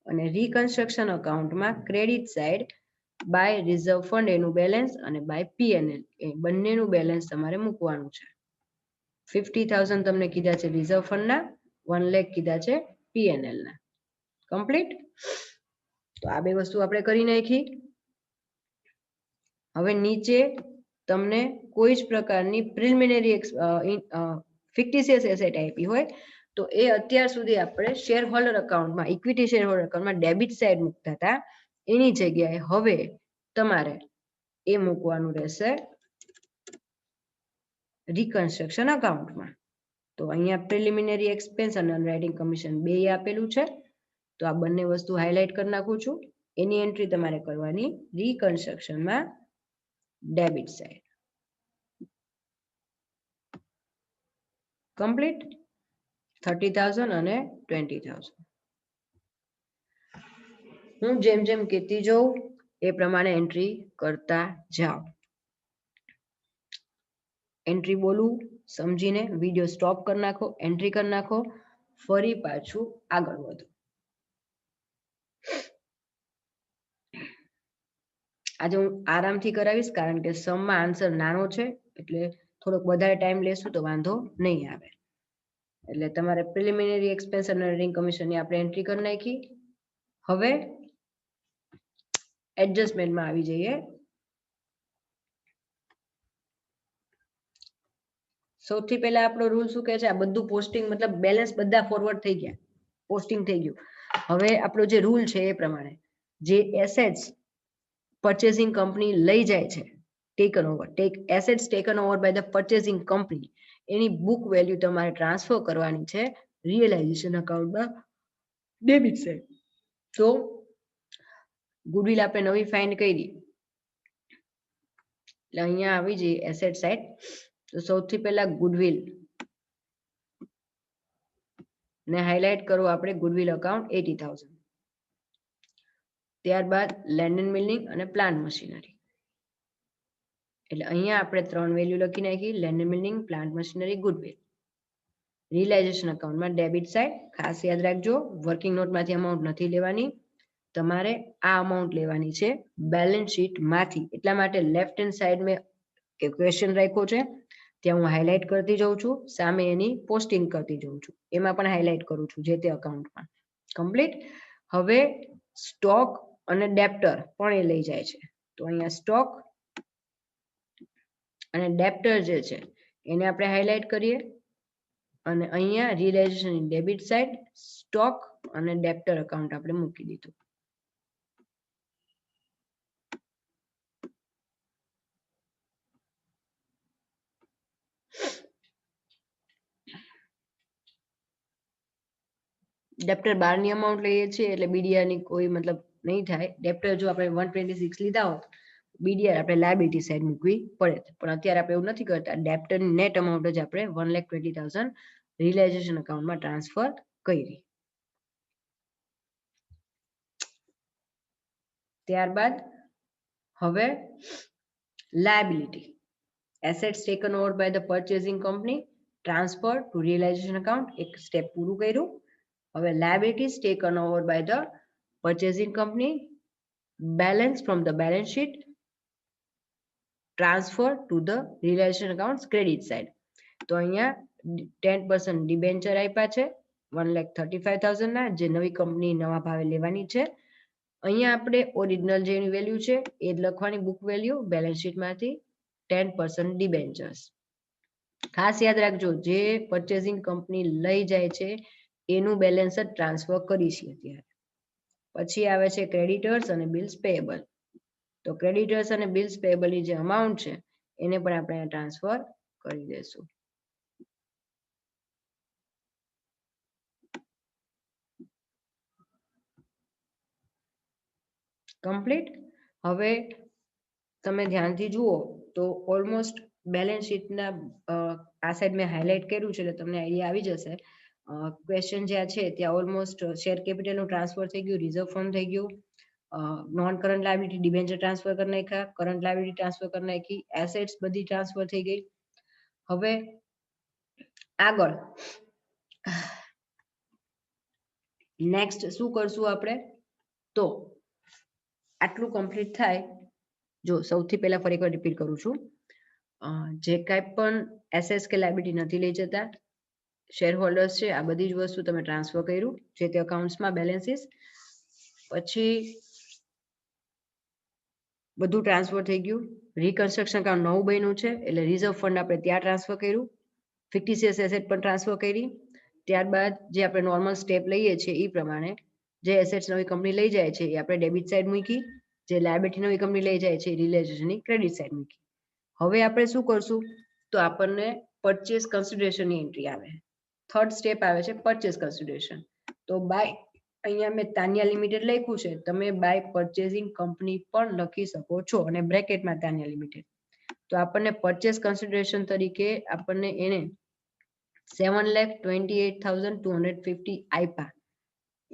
અને રિકન્સ્ટ્રક્શન અકાઉન્ટમાં credit side by reserve fund એનું બેલેન્સ અને બાય પીએનએલ એ બંનેનું બેલેન્સ તમારે મૂકવાનું છે. 50,000 તમને કીધા છે રિઝર્વ ફંડના, 1 લાખ કીધા છે પીએનએલ ના. કમ્પ્લીટ. તો આ બે વસ્તુ આપણે કરી નાખી. હવે નીચે તમને કોઈ જ પ્રકારની પ્રિલિમિનરી ફિક્ટિશિયસ એસેટ આપી હોય તો એ અત્યાર સુધી આપણે શેર હોલ્ડર અકાઉન્ટમાં ઇક્વિટી શેર હોલ્ડર અકાઉન્ટમાં ડેબિટ સાઇડ મૂકતા હતા, એની જગ્યાએ હવે તમારે એ મૂકવાનું રહેશે રિકન્સ્ટ્રક્શન અકાઉન્ટમાં. તો અહીંયા પ્રિલિમિનરી એક્સપેન્સ અને અનરાઇટિંગ કમિશન બે આપેલું છે. તો આ બંને વસ્તુ હાઇલાઇટ કરી નાખું છું. એની એન્ટ્રી તમારે કરવાની રિકન્સ્ટ્રક્શનમાં ડેબિટ સાઇડ. કમ્પ્લીટ. 30,000 અને 20,000. હું જેમ જેમ કહેતી જાઉં એ પ્રમાણે એન્ટ્રી કરતા જાઓ. એન્ટ્રી બોલું સમજીને વિડીયો સ્ટોપ કરી નાખો, એન્ટ્રી કરી નાખો, ફરી પાછું આગળ વધો. આજે હું આરામથી કરાવીશ કારણ કે સમમાં આન્સર નાનો છે એટલે થોડોક વધારે ટાઈમ લેશું તો વાંધો નહીં આવે. એટલે તમારે પ્રિલિમિનરી એક્સપેન્સ અને અર્નિંગ કમિશનની આપણે એન્ટ્રી કરી નાખી. હવે એડજસ્ટમેન્ટમાં આવી જઈએ. સૌથી પહેલા આપણો રૂલ શું કહે છે, આ બધું પોસ્ટિંગ મતલબ બેલેન્સ બધા ફોરવર્ડ થઈ ગયા, પોસ્ટિંગ થઈ ગયું. હવે આપણો જે રૂલ છે એ પ્રમાણે જે એસેટ્સ પરચેસિંગ કંપની લઈ જાય છે, taken over assets taken over by the purchasing company, એની બુક વેલ્યુ તમારે ટ્રાન્સફર કરવાની છે રિયલાઇઝેશન અકાઉન્ટમાં ડેબિટ સાઇડ. તો ગુડવિલ આપણે નવી ફાઇન્ડ કરી એટલે અહીંયા આવી જઈએ એસેટ સાઇડ. તો સૌથી પહેલા ગુડવિલ ને હાઇલાઇટ કરો આપણે ગુડવિલ અકાઉન્ટ 80,000. ત્યારબાદ લેન્ડ એન્ડ બિલ્ડિંગ અને પ્લાન્ટ મશીનરી. એટલે અહીંયા આપણે 3 વેલ્યુ લખી નાખી, land and building, plant machinery, goodwill. Realisation અકાઉન્ટમાં ડેબિટ સાઇડ. ખાસ યાદ રાખજો વર્કિંગ નોટમાંથી અમાઉન્ટ નથી લેવાની, તમારે આ અમાઉન્ટ લેવાની છે બેલેન્સ શીટમાંથી. એટલા માટે લેફ્ટ હેન્ડ સાઈડ મેં ક્વેશ્ચન રાખ્યો છે, ત્યાં હું હાઇલાઇટ કરતી જાઉં છું, સામે એની પોસ્ટિંગ કરતી જાઉં છું, એમાં પણ હાઇલાઇટ કરું છું જે તે અકાઉન્ટમાં. કમ્પ્લીટ. હવે સ્ટોક અને ડેપ્ટર પણ એ લઈ જાય છે. તો અહીંયા સ્ટોક અને ડેપ્ટર જે છે એને આપણે હાઇલાઇટ કરીએ અને અહીંયા રિયલાઇઝેશન ડેબિટ સાઇડ સ્ટોક અને ડેપ્ટર અકાઉન્ટ આપણે મૂકી દીધું. ડેપ્ટર 12 ની અમાઉન્ટ લઈએ છીએ એટલે બીડીઆર ની કોઈ મતલબ નહીં થાય. ડેપ્ટર જો આપણે 126 લીધા હોત, બીડીઆર આપણે લાયબિલિટી સાઈડ મૂકવી પડે, પણ અત્યારે આપણે એવું નથી કરતા. ડેપ્ટર નેટ અમાઉન્ટ જ આપણે 1,20,000 રિયલાઇઝેશન અકાઉન્ટમાં ટ્રાન્સફર કરી. ત્યારબાદ હવે Liability. Assets taken over by the purchasing company, transfer to realization account. એક સ્ટેપ પૂરું કર્યું. હવે liabilities taken over by the purchasing company, balance from the balance sheet, transfer to the realization accounts credit side. તો અહીંયા 10% debenture આપ્યા છે 1,35,000 ના, જે નવી કંપની નવા ભાવે લેવાની છે. અહીંયા આપણે ઓરિજિનલ જેની વેલ્યુ છે એ જ લખવાની, બુક વેલ્યુ બેલેન્સ શીટમાંથી 10% ડિબેન્ચર્સ. ખાસ યાદ રાખજો, જે પરચેસિંગ કંપની લઈ જાય છે એનું બેલેન્સ જ ટ્રાન્સફર કરીશું અત્યારે. પછી આવે છે ક્રેડિટર્સ અને બિલ્સ પેએબલ. તો ક્રેડિટર્સ અને બિલ્સ પેએબલની જે અમાઉન્ટ છે એને પણ આપણે ટ્રાન્સફર કરી દેશું. કમ્પ્લીટ. હવે તમે ધ્યાનથી જુઓ તો ઓલમોસ્ટ બેલેન્સ શીટના આ સાઈડ મેં હાઇલાઇટ કર્યું છે એટલે તમને આઈડિયા આવી જશે. ક્વેશ્ચન જ્યાં છે ત્યાં ઓલમોસ્ટ શેર કેપિટલનું ટ્રાન્સફર થઈ ગયું, રિઝર્વ ફંડ થઈ ગયું, non current liability debenture transfer કરી નાખ્યા, કરંટ લાયબિલિટી ટ્રાન્સફર કરી નાખી, એસેટ્સ બધી ટ્રાન્સફર થઈ ગઈ. હવે આગળ નેક્સ્ટ શું કરશું આપણે? તો આટલું કમ્પ્લીટ થાય. જો સૌથી પહેલા ફરી એકવાર રિપીટ કરું છું, જે કાંઈ પણ એસેટ્સ કે લાયબિલિટી નથી લઈ જતા શેર હોલ્ડર્સ છે, આ બધી જ વસ્તુ તમે ટ્રાન્સફર કર્યું જે તે અકાઉન્ટ્સમાં બેલેન્સીસ. પછી બધું ટ્રાન્સફર થઈ ગયું. રિકન્સ્ટ્રક્શન અકાઉન્ટ નવું બન્યું છે એટલે રિઝર્વ ફંડ આપણે ત્યાં ટ્રાન્સફર કર્યું, ફિક્ટિશિયસ એસેટ પણ ટ્રાન્સફર કરી. ત્યારબાદ જે આપણે નોર્મલ સ્ટેપ લઈએ છીએ એ પ્રમાણે જે એસેટ્સ નવી કંપની લઈ જાય છે એ આપણે ડેબિટ સાઈડ મૂકી, જે લાયબિલિટી નવી કંપની લઈ જાય છે એ રિયલાઇઝેશનની ક્રેડિટ સાઈડ મૂકી. હવે આપણે શું કરશું? તો આપણને પરચેસ કન્સિડરેશનની એન્ટ્રી આવે. થર્ડ સ્ટેપ આવે છે પરચેસ કન્સિડરેશન. તો બાય, અહીંયા મેં તાનિયા લિમિટેડ લખ્યું છે, તમે બાય પરચેસિંગ કંપની પણ લખી શકો છો અને બ્રેકેટમાં તાનિયા લિમિટેડ. તો આપણને પરચેસ કન્સિડરેશન તરીકે આપણને એને 7,28,250 આપ્યા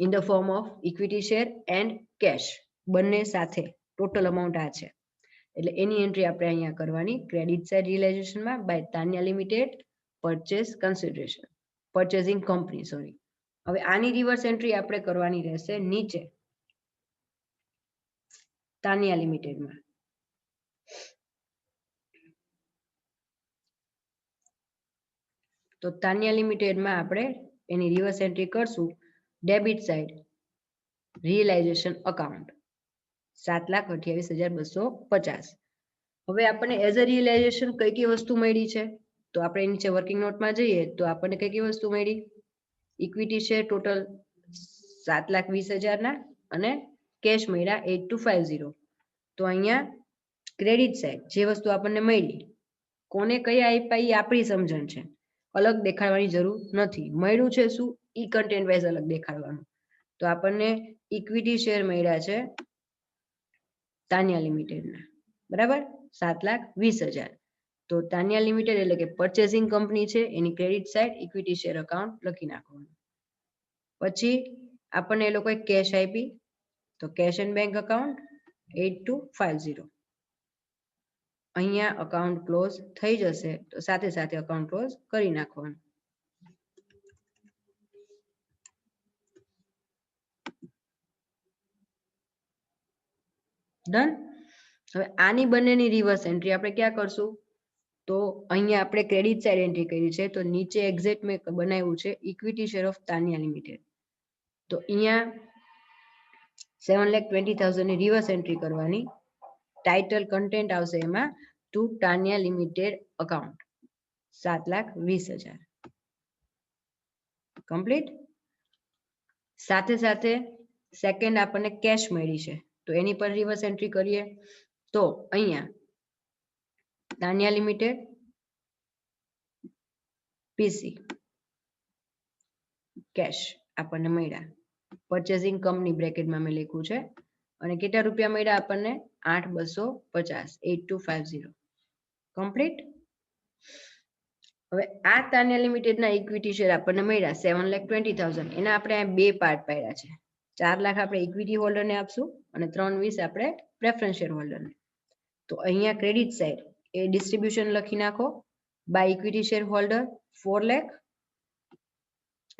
in the form of equity share and cash, બંને સાથે ટોટલ અમાઉન્ટ આ છે. એટલે એની એન્ટ્રી આપણે અહીંયા કરવાની ક્રેડિટ સાઇડ રિયલાઇઝેશનમાં by Tania limited purchase consideration, purchasing company sorry. હવે આની રિવર્સ એન્ટ્રી આપણે કરવાની રહેશે નીચે તાનિયા લિમિટેડમાં. તો તાનિયા લિમિટેડમાં આપણે એની રિવર્સ એન્ટ્રી કરશું ડેબિટ સાઇડ રિયલાઇઝેશન અકાઉન્ટ 7,28,250. હવે આપણને એઝ અ રિયલાઇઝેશન કઈ કઈ વસ્તુ મળી છે? તો આપણે નીચે વર્કિંગ નોટમાં જઈએ તો આપણને કઈ કઈ વસ્તુ મળી? ઇક્વિટી શેર ટોટલ 7,20,000 ના અને કેશ મળ્યા 8,250. તો અહીંયા ક્રેડિટ સાઇડ જે વસ્તુ આપણને મળી, કોને કયા આપ્યા એ આપણી સમજણ છે, અલગ દેખાડવાની જરૂર નથી. મળ્યું છે શું ઈ કન્ટેન્ટ વાઇઝ અલગ દેખાડવાનું. તો આપણને ઇક્વિટી શેર મળ્યા છે તાનિયા લિમિટેડના, બરાબર 7,20,000. તો તાનિયા લિમિટેડ એટલે કે પરચેસિંગ કંપની છે, એની credit side equity share account લખી નાખવાનું. પછી આપણને એ લોકોએ કેશ આપી, તો કેશ એન્ડ બેંક અકાઉન્ટ 8,250. અહીંયા અકાઉન્ટ ક્લોઝ થઈ જશે તો સાથે સાથે અકાઉન્ટ ક્લોઝ કરી નાખવાનું. ડન. હવે આની બંનેની રિવર્સ એન્ટ્રી આપણે ક્યાં કરશું? તો અહીંયા આપણે ક્રેડિટ સાઇડ એન્ટ્રી કરી છે, તો નીચે એક્ઝેક્ટ મેં બનાવ્યું છે equity share of Tania limited. તો અહીંયા 7,20,000 ની રિવર્સ એન્ટ્રી કરવાની. ટાઇટલ કન્ટેન્ટ આવશે એમાં to Tania limited account 7,20,000. Complete. સાથે સાથે સેકન્ડ આપણને કેશ મળી છે તો એની પર રિવર્સ એન્ટ્રી કરીએ. તો અહીંયા તાનિયા લિમિટેડ પીસી કેશ આપણને મળ્યા, પરચેસિંગ કંપની બ્રેકેટમાં મેં લખ્યું છે, અને કેટલા રૂપિયા મળ્યા આપણને? 8,250, 8,250. કમ્પ્લીટ. હવે આ તાનિયા લિમિટેડના ઇક્વિટી શેર આપણને મળ્યા 7,20,000. એના આપણે બે પાર્ટ પાડ્યા છે. 4 લાખ આપણે ઇક્વિટી હોલ્ડરને આપશું અને 3,20,000 આપણે પ્રેફરન્સ શેર હોલ્ડરને. તો અહીંયા ક્રેડિટ સાઇડ એ ડિસ્ટ્રીબ્યુશન લખી નાખો by equity share holder 4 lakh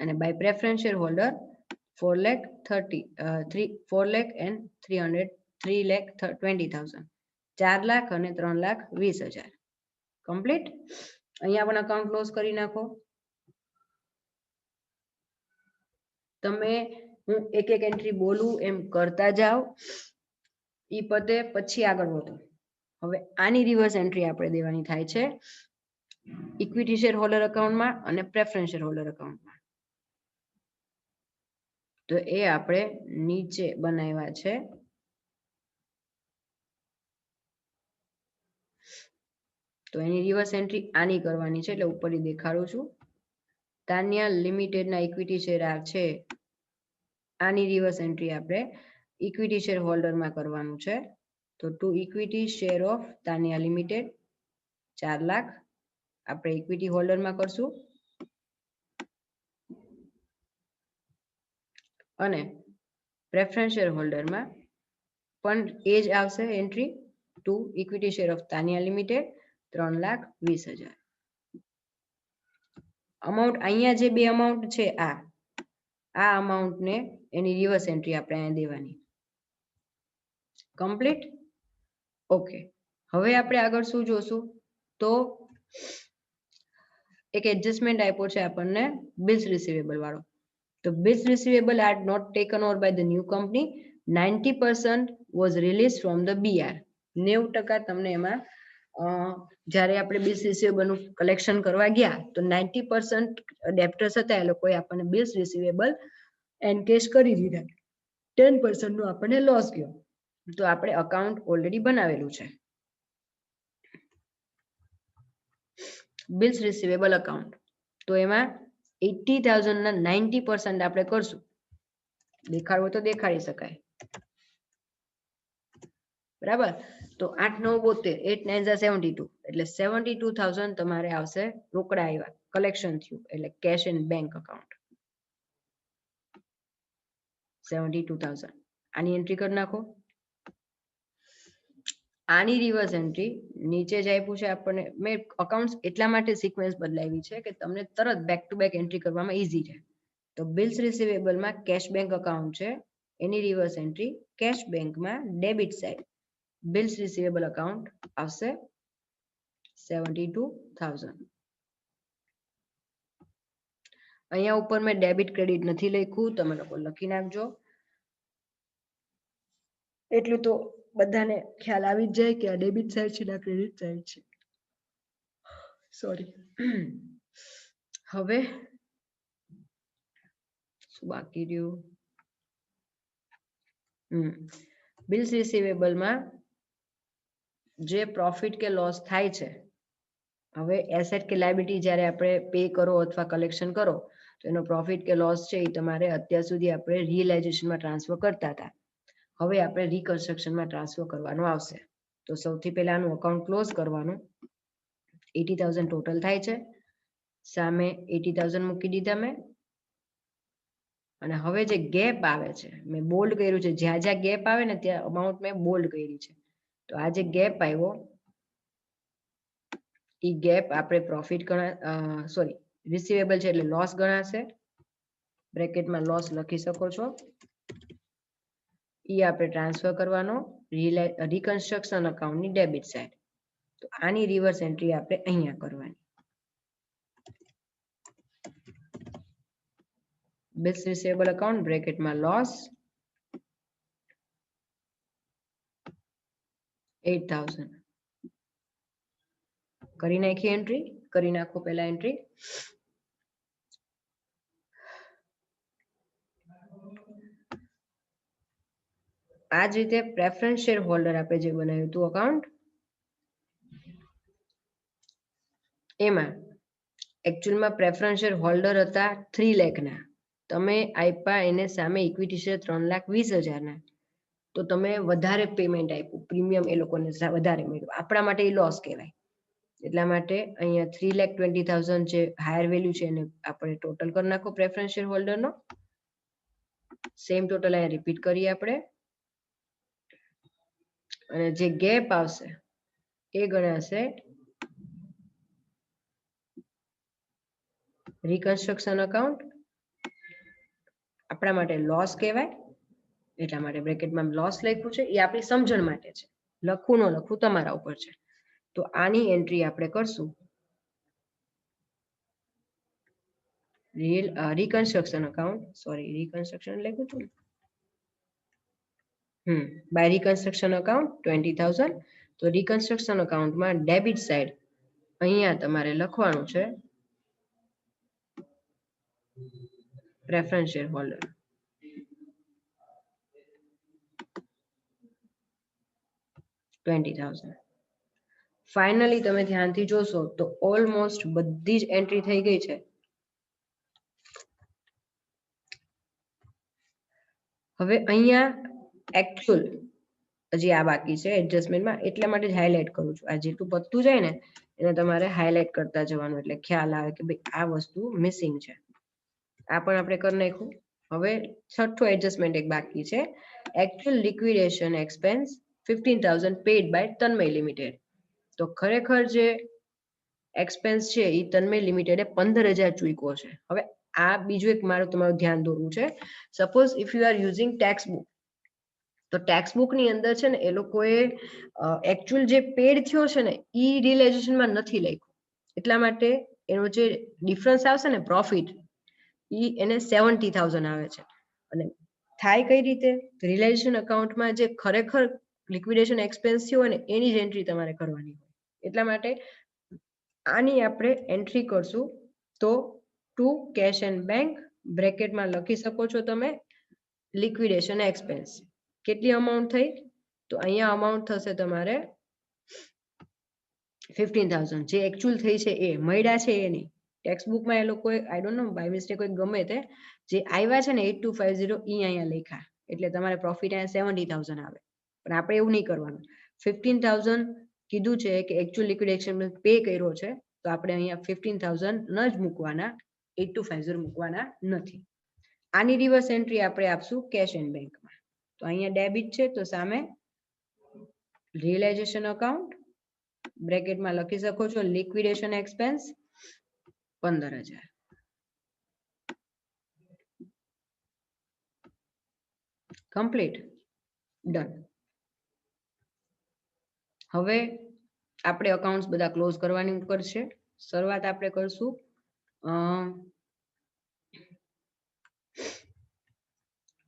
અને by preference share holder 4,20,000 4 lakh અને 3,20,000 કમ્પ્લીટ. અહીંયા પણ અકાઉન્ટ ક્લોઝ કરી નાખો. તમે હું એક એક એન્ટ્રી બોલું એમ કરતા જાઓ, ઈ પતે પછી આગળ વધો. હવે આની રિવર્સ એન્ટ્રી આપણે દેવાની થાય છે ઇક્વિટી શેર હોલ્ડર અકાઉન્ટમાં અને પ્રેફરન્સ શેર હોલ્ડર અકાઉન્ટમાં. તો એ આપણે નીચે બનાવ્યા છે. તો એની રિવર્સ એન્ટ્રી આની કરવાની છે, એટલે ઉપરથી દેખાડું છું. તાન્યા લિમિટેડના ઇક્વિટી શેર આ છે, આની રિવર્સ એન્ટ્રી આપણે ઇક્વિટી શેર હોલ્ડરમાં કરવાનું છે. તો two equity share of Tanya limited 4 lakh આપણે ઇક્વિટી હોલ્ડરમાં કરશું અને પ્રેફરન્સ શેર હોલ્ડરમાં પણ એ જ આવશે entry two equity share of Tania limited 3,20,000. Amount અહીંયા જે બે અમાઉન્ટ છે આ અમાઉન્ટને એની રિવર્સ એન્ટ્રી આપણે અહીંયા દેવાની. કમ્પ્લીટ. ઓકે, હવે આપણે આગળ શું જોશું તો એક એડજસ્ટમેન્ટ આપ્યો છે આપણને બિલ્સ રિસીવેબલ વાળો. તો bills receivable are not taken over by the new company. 90% was released from the BR. 90% તમને એમાં જ્યારે આપણે બિલ્સ રિસીવેબલ નું કલેક્શન કરવા ગયા તો 90% ડેપ્ટર્સ હતા એ લોકોએ આપણને બિલ્સ રિસીવેબલ એનકેશ કરી દીધા. 10% નું આપણને લોસ ગયો. તો આપણે અકાઉન્ટ ઓલરેડી બનાવેલું છે બિલ્સ રિસીવેબલ અકાઉન્ટ. તો એમાં 80,000 ના 90% આપણે કરશું. દેખાડવું તો દેખાડી શકાય, બરાબર. તો 8 9 72 8 9 72 એટલે 72,000 તમારે આવશે રોકડા આવ્યા, કલેક્શન થયું એટલે કેશ ઇન બેંક અકાઉન્ટ 72,000. આની એન્ટ્રી કરી નાખો. આની રિવર્સ એન્ટ્રી નીચે જ આપ્યું છે આપણને. મેં અકાઉન્ટ્સ એટલા માટે સિક્વન્સ બદલાવી છે કે તમને તરત બેક ટુ બેક એન્ટ્રી કરવામાં ઈઝી રહે. તો બિલ્સ રિસીવેબલમાં કેશ બેંક અકાઉન્ટ છે, એની રિવર્સ એન્ટ્રી કેશ બેંકમાં debit side bills receivable account આવશે 72,000. અહીંયા ઉપર મેં ડેબિટ ક્રેડિટ નથી લખ્યું, તમે લોકો લખી નાખજો. એટલું તો બધાને ખ્યાલ આવી જ જાય કે આ ડેબિટ સાઇડ છે ને આ ક્રેડિટ સાઇડ છે. સોરી. હવે શું બાકી રહ્યું? બિલ્સ રિસીવેબલમાં જે પ્રોફિટ કે લોસ થાય છે, હવે એસેટ કે લાયબિલિટી જ્યારે આપણે પે કરો અથવા કલેક્શન કરો તો એનો પ્રોફિટ કે લોસ છે એ તમારે અત્યાર સુધી આપણે રિયલાઇઝેશનમાં ટ્રાન્સફર કરતા હતા. હવે આપણે રિકન્સ્ટ્રક્શનમાં ટ્રાન્સફર કરવાનું આવશે. તો સૌથી પહેલા આનું અકાઉન્ટ ક્લોઝ કરવાનું. 80,000 ટોટલ થાય છે, સામે 80,000 મૂકી દીધા મેં. અને હવે જે ગેપ આવે છે મેં બોલ્ડ કર્યું છે, જ્યાં જ્યાં ગેપ આવે ને ત્યાં અમાઉન્ટ મેં બોલ્ડ કરી છે. તો આ જે ગેપ આવ્યો એ ગેપ આપણે પ્રોફિટ સોરી રિસીવેબલ છે એટલે લોસ ગણાશે. બ્રેકેટમાં લોસ લખી શકો છો. એ આપણે ટ્રાન્સફર કરવાનો રિકન્સ્ટ્રક્શન અકાઉન્ટની ડેબિટ સાઇડ. તો આની રિવર્સ એન્ટ્રી આપણે અહીંયા કરવાની. બિલ્સ રિસીવેબલ અકાઉન્ટ બ્રેકેટમાં લોસ 8,000 કરી નાખી એન્ટ્રી. કરી નાખો પહેલા એન્ટ્રી. આ જ રીતે પ્રેફરન્સ શેર હોલ્ડર આપણે જે બનાવ્યું હતું અકાઉન્ટ, એમાં એકચ્યુઅલમાં પ્રેફરન્સ શેર હોલ્ડર હતા 3 લાખના, તમે આપ્યા એને સામે ઇક્વિટી શેર 3,20,000 તો તમે વધારે પેમેન્ટ આપ્યું, પ્રીમિયમ એ લોકોને વધારે મળ્યું. આપણા માટે એ લોસ કહેવાય. એટલા માટે અહીંયા 3,20,000 જે હાયર વેલ્યુ છે એને આપણે ટોટલ કરી નાખો પ્રેફરન્સ શેર હોલ્ડરનો. સેમ ટોટલ અહીંયા રિપીટ કરીએ આપણે. અને જે ગેપ આવશે એ ગણાશે રિકન્સ્ટ્રક્શન અકાઉન્ટ. આપણા માટે લોસ કહેવાય, એટલા માટે બ્રેકેટમાં લોસ લખ્યું છે. એ આપણી સમજણ માટે છે, લખવું ન લખવું તમારા ઉપર છે. તો આની એન્ટ્રી આપણે કરશું રિકન્સ્ટ્રક્શન અકાઉન્ટ, સોરી રિકન્સ્ટ્રક્શન લખ્યું હતું બાય રિકન્સ્ટ્રક્શન અકાઉન્ટ 20,000. તો રિકન્સ્ટ્રક્શન અકાઉન્ટમાં ડેબિટ સાઇડ અહીંયા તમારે લખવાનું છે પ્રેફરન્સ શેર હોલ્ડર. ફાઇનલી તમે ધ્યાનથી જોશો તો ઓલમોસ્ટ બધી જ એન્ટ્રી થઈ ગઈ છે. હવે અહીંયા એકચ્યુઅલ હજી આ બાકી છે એડજસ્ટમેન્ટમાં, એટલા માટે જ હાઇલાઇટ કરું છું. આ જેટલું પતતું જાય ને એને તમારે હાઇલાઇટ કરતા જવાનું, એટલે ખ્યાલ આવે કે ભાઈ આ વસ્તુ મિસિંગ છે. આ પણ આપણે કરી નાખ્યું. હવે છઠ્ઠું એડજસ્ટમેન્ટ એક બાકી છે, actual liquidation expense 15,000 paid by Tanmay limited. તો ખરેખર જે એક્સપેન્સ છે એ તન્મય લિમિટેડે 15,000 ચૂક્યો છે. હવે આ બીજું એક મારું તમારું ધ્યાન દોરવું છે. Suppose if you are using tax book, તો ટેક્સ બુક ની અંદર છે ને એ લોકોએ એકચ્યુઅલ જે પેડ થયો છે ને એ રિયલાઇઝેશનમાં નથી લખ્યું, એટલા માટે એનો જે ડિફરન્સ આવશે ને પ્રોફિટ એને 70,000 આવે છે. અને થાય કઈ રીતે? રિયલાઇઝેશન અકાઉન્ટમાં જે ખરેખર લિક્વિડેશન એક્સપેન્સ થયો હોય ને એની જ એન્ટ્રી તમારે કરવાની હોય. એટલા માટે આની આપણે એન્ટ્રી કરશું તો ટુ કેશ એન્ડ બેંક બ્રેકેટમાં લખી શકો છો તમે લિક્વિડેશન એક્સપેન્સ. કેટલી અમાઉન્ટ થઈ? તો અહીંયા અમાઉન્ટ થશે તમારે 15,000. જે એકચ્યુઅલ થઈ છે એ મળ્યા છે એની ટેક્સ બુકમાં એ લોકોએ I don't know by mistake કોઈ ગમે તે જે આવ્યા છે ને 8250 એ અહીંયા લખ્યા, એટલે તમારે પ્રોફિટ અહીંયા 70,000 આવે. પણ આપણે એવું નહીં કરવાનું. 15,000 કીધું છે કે એકચ્યુઅલ લિક્વિડેશન પે કર્યો છે, તો આપણે અહીંયા 15,000 ન જ મૂકવાના, 8250 મૂકવાના નથી. આની રિવર્સ એન્ટ્રી આપણે આપશું કેશ એન્ડ બેંકમાં. તો અહીંયા ડેબિટ છે તો સામે રિયલાઇઝેશન અકાઉન્ટ બ્રેકેટમાં લખી શકો છો લિક્વિડેશન એક્સપેન્સ 15,000. Complete, done. હવે આપણે અકાઉન્ટ્સ બધા ક્લોઝ કરવાની ઉપર છે. શરૂઆત આપણે કરશું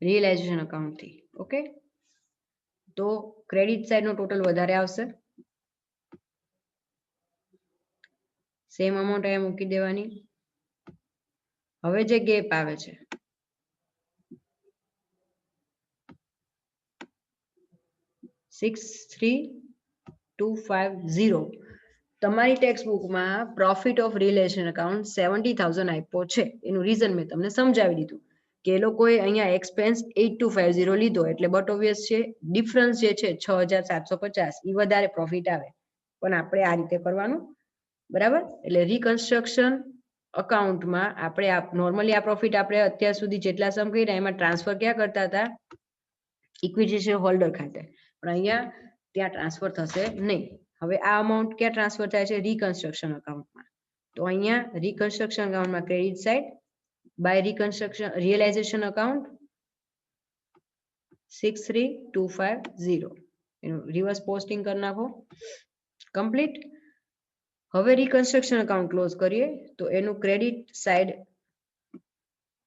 રિયલાઇઝેશન અકાઉન્ટ થી. ઓકે, તો ક્રેડિટ સાઇડ નો ટોટલ વધારે આવશે, સેમ અમાઉન્ટ અહીંયા મૂકી દેવાની. હવે જે ગેપ આવે છે 63,250, તમારી ટેક્સ બુકમાં પ્રોફિટ ઓફ રિયલાઇઝેશન અકાઉન્ટ 70,000 આપ્યો છે. એનું રીઝન મેં તમને સમજાવી દીધું કે એ લોકોએ અહીંયા એક્સપેન્સ 8250 લીધો, એટલે બટ ઓબ્વિયસ છે ડિફરન્સ જે છે 6,750 એ વધારે પ્રોફિટ આવે. પણ આપણે આ રીતે કરવાનું, બરાબર? એટલે રિકન્સ્ટ્રક્શન અકાઉન્ટમાં આપણે નોર્મલી આ પ્રોફિટ આપણે અત્યાર સુધી જેટલા સમ કર્યા એમાં ટ્રાન્સફર ક્યાં કરતા હતા? ઇક્વિટી શેર હોલ્ડર ખાતે. પણ અહીંયા ત્યાં ટ્રાન્સફર થશે નહીં. હવે આ અમાઉન્ટ ક્યાં ટ્રાન્સફર થાય છે? રિકન્સ્ટ્રક્શન અકાઉન્ટમાં. તો અહીંયા રિકન્સ્ટ્રક્શન અકાઉન્ટમાં credit side by reconstruction realisation account 63,250 એનું રિવર્સ પોસ્ટિંગ કરી નાખો. કમ્પ્લીટ. હવે રિકન્સ્ટ્રક્શન અકાઉન્ટ ક્લોઝ કરીએ તો એનું ક્રેડિટ સાઇડ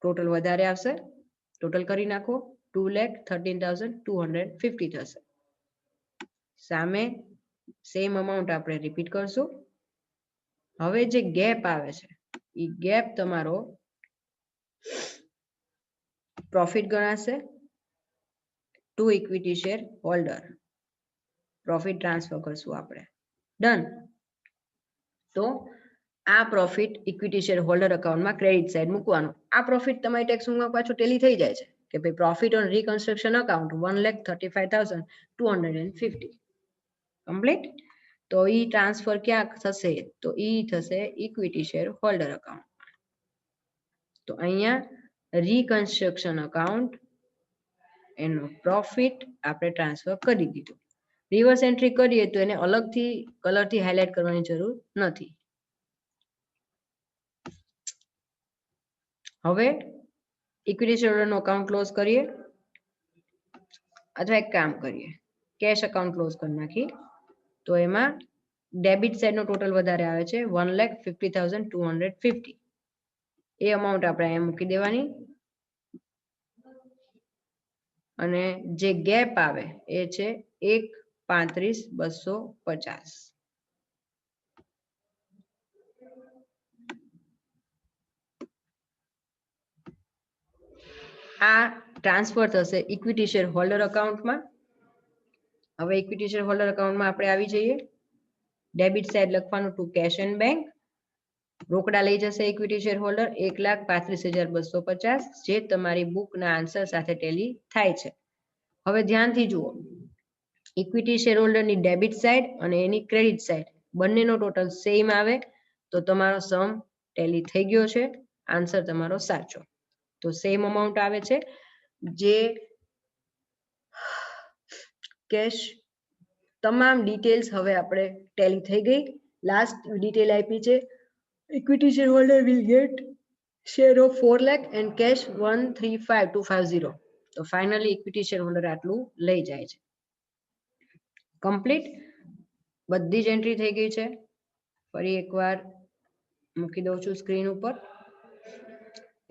ટોટલ વધારે આવશે. ટોટલ કરી નાખો 2,13,250 થશે. સામે સેમ અમાઉન્ટ આપણે રિપીટ કરશું. હવે જે ગેપ આવે છે એ ગેપ તમારો પ્રોફિટ ગણાશે two equity share holder. Profit transfer કરશું આપણે. ડન. તો આ પ્રોફિટ ઇક્વિટી શેર હોલ્ડર અકાઉન્ટમાં ક્રેડિટ સાઇડ મૂકવાનું. આ પ્રોફિટ તમારી ટેક્સ બુકમાં પાછું ટેલી થઈ જાય છે કે ભાઈ profit on reconstruction account 1,35,250. Complete. તો ઈ ટ્રાન્સફર ક્યાં થશે? તો ઈ થશે ઇક્વિટી શેર હોલ્ડર અકાઉન્ટ. તો અહીંયા રિકન્સ્ટ્રક્શન અકાઉન્ટ એનો પ્રોફિટ આપણે ટ્રાન્સફર કરી દીધું. રિવર્સ એન્ટ્રી કરીએ તો એને અલગથી કલરથી હાઇલાઇટ કરવાની જરૂર નથી. હવે ઇક્વિટી શેરહોલ્ડરનો અકાઉન્ટ ક્લોઝ કરીએ અથવા એક કામ કરીએ, કેશ અકાઉન્ટ ક્લોઝ કરી નાખી. તો એમાં ડેબિટ સાઇડનો ટોટલ વધારે આવે છે 1,50,250. એ અમાઉન્ટ આપણે અહીંયા મૂકી દેવાની અને જે ગેપ આવે એ છે 1,35,250. આ ટ્રાન્સફર થશે ઇક્વિટી શેર હોલ્ડર અકાઉન્ટમાં. હવે ઇક્વિટી શેર હોલ્ડર અકાઉન્ટમાં આપણે આવી જઈએ. ડેબિટ સાઇડ લખવાનું ટુ કેશ એન્ડ બેંક. રોકડા લઈ જશે ઇક્વિટી શેર હોલ્ડર 1,35,250, જે તમારી બુકના આન્સર સાથે ટેલી થાય છે. હવે ધ્યાનથી જુઓ, ઇક્વિટી શેર હોલ્ડરની ડેબિટ સાઇડ અને એની ક્રેડિટ સાઇડ બંનેનો ટોટલ સેમ આવે તો તમારો સમ ટેલી થઈ ગયો છે, આન્સર તમારો સાચો. તો સેમ અમાઉન્ટ આવે છે. જે કેશ તમામ ડિટેલ્સ હવે આપણે ટેલી થઈ ગઈ. લાસ્ટ ડિટેલ આપી છે, equity share holder will get share of 4 lakh and cash 135,250. તો ફાઇનલી ઇક્વિટી શેર હોલ્ડર આટલું લઈ જાય છે. કમ્પ્લીટ બધી જ એન્ટ્રી થઈ ગઈ છે. ફરી એકવાર મૂકી દઉં છું સ્ક્રીન ઉપર.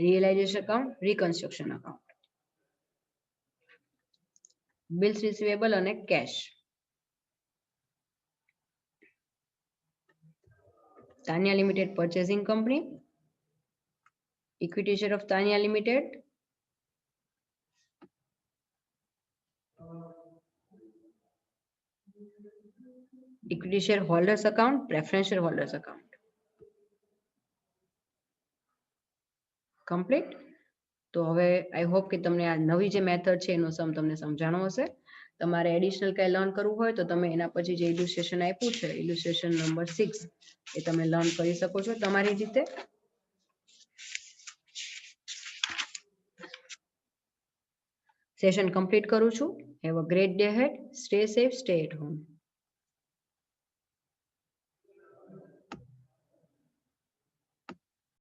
Realisation account, reconstruction account, bills receivable અને cash. Tania limited purchasing company, equity share of Tania limited, equity share holders account, preference share holders account. Complete. તો હવે આઈ હોપ કે તમને આ નવી જે મેથડ છે એનો સમ તમને સમજાણો હશે. તમારે એડિશનલ કંઈ લર્ન કરવું હોય તો તમે એના પછી જે ઇલ્યુસ્ટ્રેશન આપ્યું છે, ઇલ્યુસ્ટ્રેશન નંબર 6, એ તમે લર્ન કરી શકો છો તમારી રીતે. સેશન કમ્પ્લીટ કરું છું. Have a great day ahead. Stay safe, stay at home.